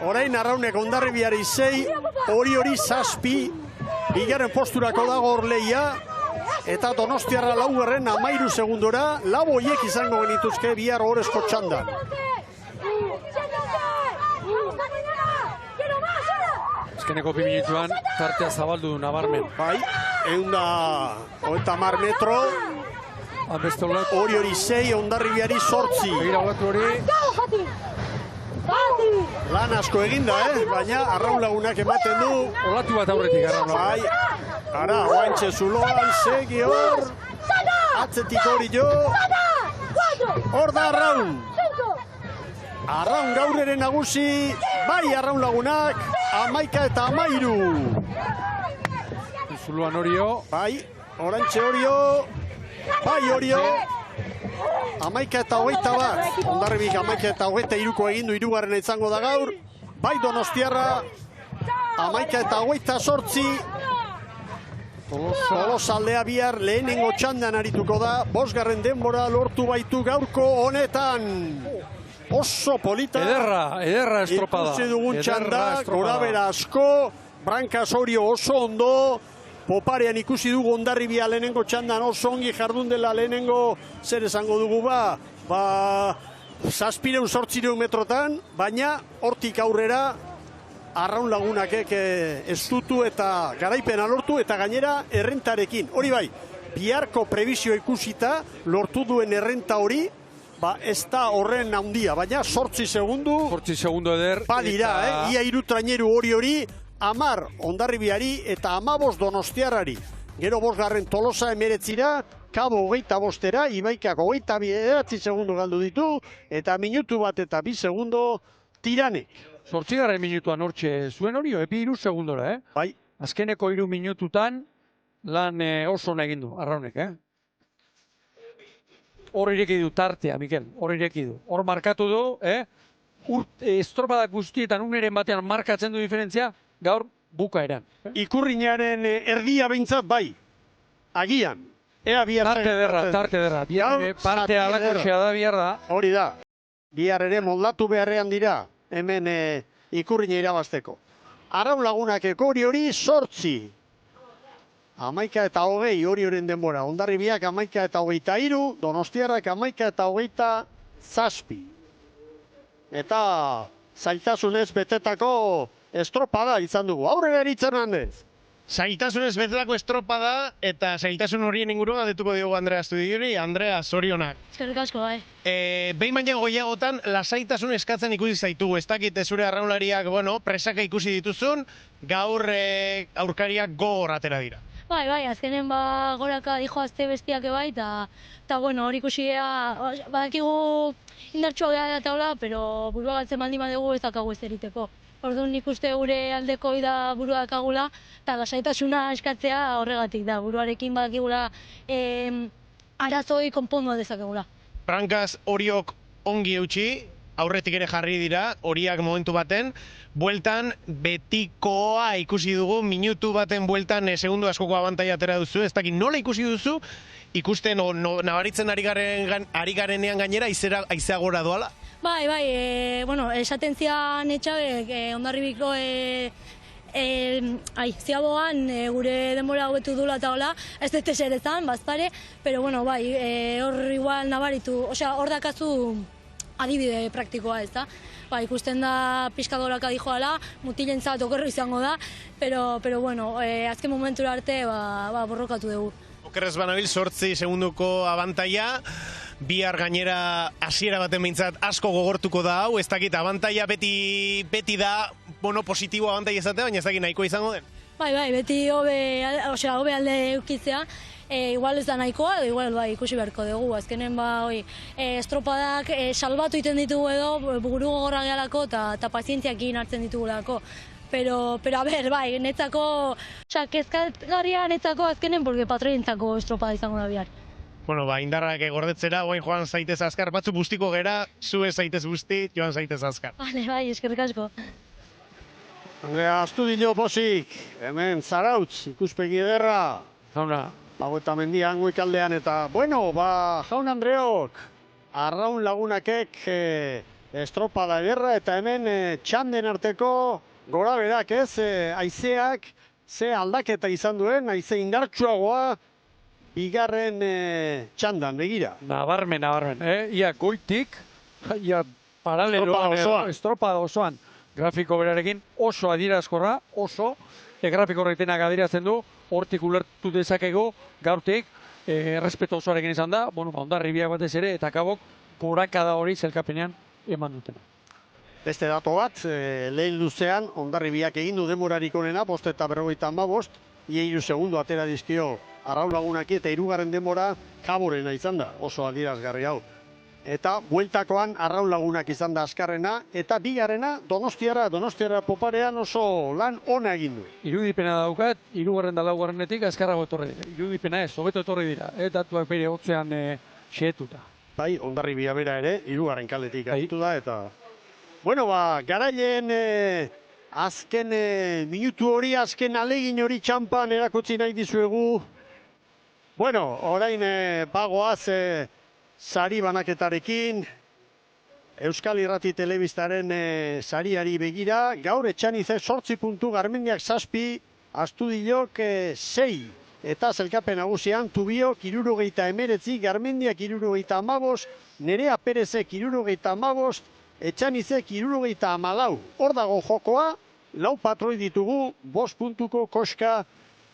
Orain Arraunek Hondarribiari 6, hori 7, bigarren posturako dago hor lehia, eta Donostiarra 13 segundora, laboiek izango genituzke bihar horrezko txandan. Azkeneko 2 minutuan, tartea zabaldu du nabarmen. Bai, 110 metro, hori 6, Hondarribiari 8. Begira olatu hori. Lan asko eginda, baina Arraun lagunak ematen du. Olatu bat aurretik, Arraun. Bai, ara, oantxe zuloan, segi hor. Atzetik hori jo. Hor da Arraun. Arraun gaur ere nagusi, bai Arraun lagunak, 11 eta 13. Zuloan Orio. Bai, orantxe Orio. Bai Orio. 11 eta 21 bat. Hondarribik 11 eta 23ko egin du, 3. izango da gaur. Bai Donostiarra. 11 eta 28. Tolosaldea bihar lehenengo txandan arituko da. 5. denbora lortu baitu gaurko honetan. Oso polita. Ederra estropada. Ikusi dugun txanda, gorabera asko. Brankas Orio oso ondo. Poparean ikusi dugu Hondarribia lehenengo txandan oso ongi jardun dela lehenengo zer esango dugu ba 700-800 metrotan, baina hortik aurrera Arraun lagunakek estutu eta garaipena lortu eta gainera errentarekin. Hori bai, biharko prebizio ikusita lortu duen errenta hori, ez da horren handia, baina 8 segundu. 8 segundu eder. Badira, ia 3 traineru hori, 10 Hondarribiari eta 15 Donostiarrari. Gero 5. Tolosa 19, Kabo 25era, Ibaikak 29 segundu galdu ditu, eta minutu bat eta 2 segundo Tiranek. 8. minutuan hortxe zuen hori, epi 3 segundora, Bai. Azkeneko 3 minututan lan oso egin du, Arraunek, Hor ireki du tartea, Mikel, hor markatu du, estropadak guztietan uneren batean markatzen du diferentzia, gaur bukaeran. Ikurriñaren erdia behintzat bai, agian. Ea bihar... Tarte derra. Parte alakoxea da bihar da. Hori da. Bihar ere moldatu beharrean dira, hemen Ikurriña irabazteko. Arraun lagunakeko hori 8. 11 eta 20 horien denbora. Hondarribiak 11 eta 23, Donostiarrak 11 eta 27. Eta zailtasunez betetako estropada izan dugu. Aurrera eritzen handez. Zailtasunez betetako estropada eta zailtasun horien inguruan galdetuko diogu Andrea Estudiori. Andrea, zorionak. Eskerrik asko, bai. Behin baina goiagotan lasaitasun eskatzen ikusi zaitugu. Ez dakit zure arraunlariak, presaka ikusi dituzun, gaur aurkariak gogor atera dira. Bai, azkenen goraka dijo azte bestiak bai, eta hori ikusia, badakigu indartsua gara eta hola, pero burua galtzen baldin badugu ez dakagu ez eriteko. Orduan nik uste gure aldeko da burua dakagula, eta lasaitasuna eskatzea horregatik da, buruarekin badakigula arazoi konpondu dezakegula. Brankas Oriok ongi eutxi, aurretik ere jarri dira, horiak momentu baten, bueltan betikoa ikusi dugu, minutu baten bueltan segundu askoko abantaia atera duzu, ez dakit nola ikusi duzu, ikusten nabaritzen ari garenean gainera aizea gora doala? Bai, bueno, esaten zian etxabek, Hondarribiko ziaboan gure denbora hobetu dula eta hola, ez dut eserezan, bazpare, pero bueno, bai, hor igual nabaritu, osea, hor dakazu adibide praktikoa, ez da? Ba, ikusten da pixka goraka dijoala, mutilentzat okerro izango da, pero bueno, azken momentura arte borrokatu dugu. Okerrez banabil 8 segunduko abantaia, bihar gainera hasiera baten behintzat asko gogortuko da hau, ez dakit abantaia beti da, positibo abantaia izatea, baina ez dakit nahiko izango den? Bai, beti hobe alde eukitzea, igual ez da nahikoa, igual ikusi beharko dugu, azkenen estropadak salbatu iten ditugu edo, buru gogorra gehalako eta pazientziakin hartzen ditugulako. Pero a ver, bai, netzako, kezkagarria netzako azkenen, porque patroientzako estropada izango da bihar. Bueno, indarrak gordetzera, guain joan zaitez azkar, batzu bustiko gera, zu ez zaitez busti, joan zaitez azkar. Bale, bai, eskerrik asko. Astudillo posik, hemen Zarautz, ikuspegi ederra. Jauna. Eta mendian goikaldean eta, bueno, jaun Andreok, arraun lagunakek estropada ederra eta hemen txanden arteko gora berak ez, haizeak ze aldaketa izan duen, haize indartsuagoa bigarren txandan, begira. Nabarmen. Ia goitik, ia paraleloan, estropada osoan, grafiko berarekin oso adierazkorra, oso, grafiko horretenak adierazten du, hortik ulertu dezakego, gaurtik, errespeto osoarekin izan da, Hondarribiak batez ere, eta kabok, gorakada hori zelkapenean eman dutena. Beste dato bat, lehen luzean, Hondarribiak egin du demorarik onena, 5:55, ia 3 segundu atera dizkio arraun lagunaki eta 3. denbora kaborena izan da, oso adierazgarri hau. Eta bueltakoan arraun lagunak izan da azkarrena, eta bigarrena Donostiara poparean oso lan ona egin du. Irudipena daukat, 3. da 4. azkarrago etorri dira. Irudipena ez, hobeto etorri dira, datuak bere hotzean xehetuta. Bai, Hondarribia bera ere, 3. kaletik aritu da, eta... Bueno, garaileen azken minutu hori, azken alegin hori txampan erakutsi nahi dizuegu. Bueno, orain bagoaz sari banaketarekin, Euskal Irrati Telebistaren sariari begira, gaur Etxanizek 8 puntu, Garmendiak 7, Astudillok 6. Eta zelkapen nagusian, Tubiok 79, Garmendiak 75, Nerea Perezek 75, Etxanizek 74. Hor dago jokoa, 4 patroi ditugu 5 puntuko koska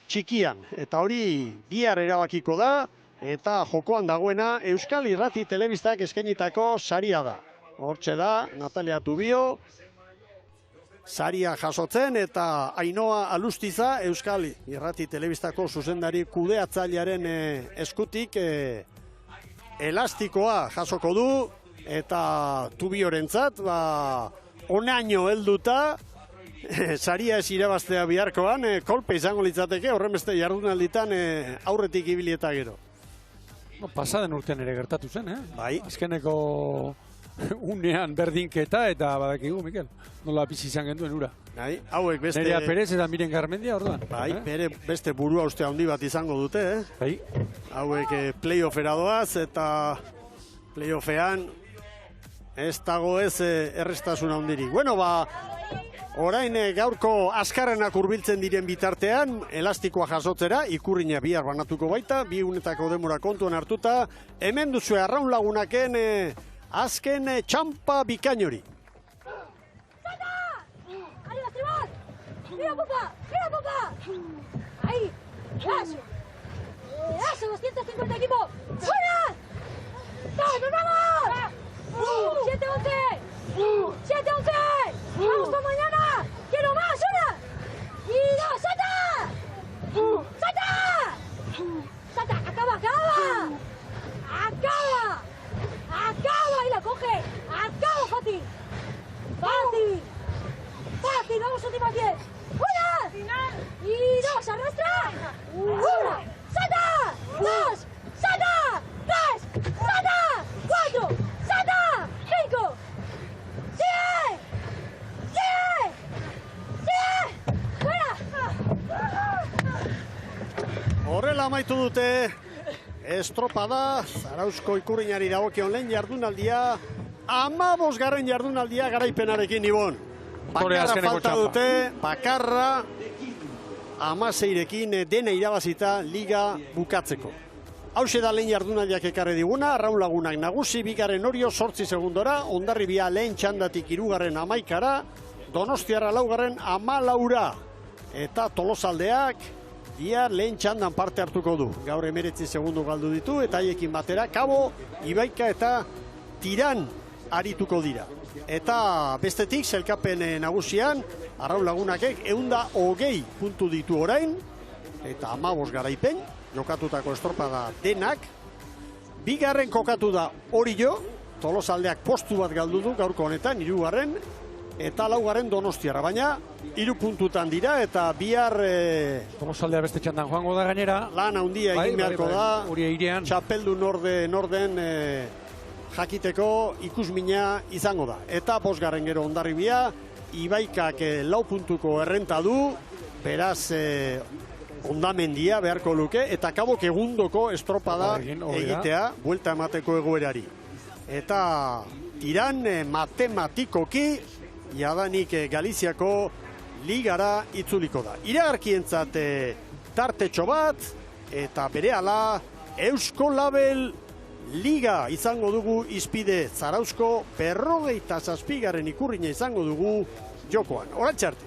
txikian. Eta hori bihar erabakiko da, eta jokoan dagoena Euskal Irrati Telebistak eskainitako saria da. Hortxe da, Natalia Tubio, saria jasotzen, eta Ainoa Alustiza, Euskal Irrati Telebistako zuzendari kudeatzailearen eskutik elastikoa jasoko du, eta Tubiorentzat, onaino helduta, saria ez irabaztea biharkoan, kolpe izango litzateke, horren beste jardunalditan aurretik ibilieta gero. Pasaden urtean ere gertatu zen, Bai. Azkeneko unean berdinketa eta badakigu, Mikel, nola bizi izan genduen ura. Bai, hauek beste... Nerea Perez eta Miren Garmendia, orduan. Bai, beste burua uste handi bat izango dute, Bai. Hauek playoffera doaz, eta playoffean ez dago ez errestasun handirik. Bueno, orain gaurko azkarrenak hurbiltzen diren bitartean, elastikoa jasotzera, ikurrina bihar banatuko baita, 2 unetako demora kontuan hartuta, hemen duzu arraun lagunaken azken txampa bikainori. ¡Arriba, Tribal! ¡Mira, papá! ¡Ahí! ¡Eso! ¡Eso! ¡250 equipo! ¡Fuera! ¡Vamos, vamos! 7-11! ¡7-11! ¡Vamos con mañana! ¡Quiero más! ¡Una! ¡Y 2! ¡Salta! ¡Salta! ¡Salta! ¡Acaba! ¡Y la coge! ¡Acaba! ¡Fácil! ¡Vamos, última 10! ¡Una! ¡Y 2! ¡Arrastra! ¡Una! ¡Salta! 2! ¡Salta! 3! ¡Salta! 4! ¡Salta! 5! Horrela amaitu dute estropada, Zarauzko ikurriñari dagokion lehen jardunaldia, 15. jardunaldia garaipenarekin, Ibon. Bakarra falta dute, bakarra 16rekin dena irabazita liga bukatzeko. Hauxe da lehen jardunaldiak ekarri diguna, Arraun Lagunak nagusi, bigarren Orio 8 segundora, Hondarribia lehen txandatik 3. 11-ara, Donostiarra 4. 14-ra, eta Tolosaldeak bihar lehen txandan parte hartuko du. Gaur 19 segundu galdu ditu, eta haiekin batera Kabo, Ibaika eta Tiran arituko dira. Eta bestetik, sailkapen nagusian, Arraun Lagunakek 120 puntu ditu orain, eta 15 garaipen, jokatutako estropada denak. Bigarren kokatu da Orio, Tolosaldeak postu bat galdu du gaurko honetan, 3. eta 4. Donostiarra, baina 3 puntutan dira, eta bihar Tolosaldea beste txandan joango da gainera. Lan handia egin beharko da, txapeldu norden jakiteko ikusmina izango da. Eta 5. gero Hondarribia, Ibaikak 4 puntuko errenta du, beraz ondamendia beharko luke, eta Kabok egundoko estropada egitea, buelta emateko egoerari. Eta Tiran matematikoki jadanik Galiziako ligara itzuliko da. Iragarkientzat tartetxo bat, eta berehala Eusko Label Liga izango dugu izpide. Zarauzko 57. ikurrina izango dugu jokoan. Orantxe arte.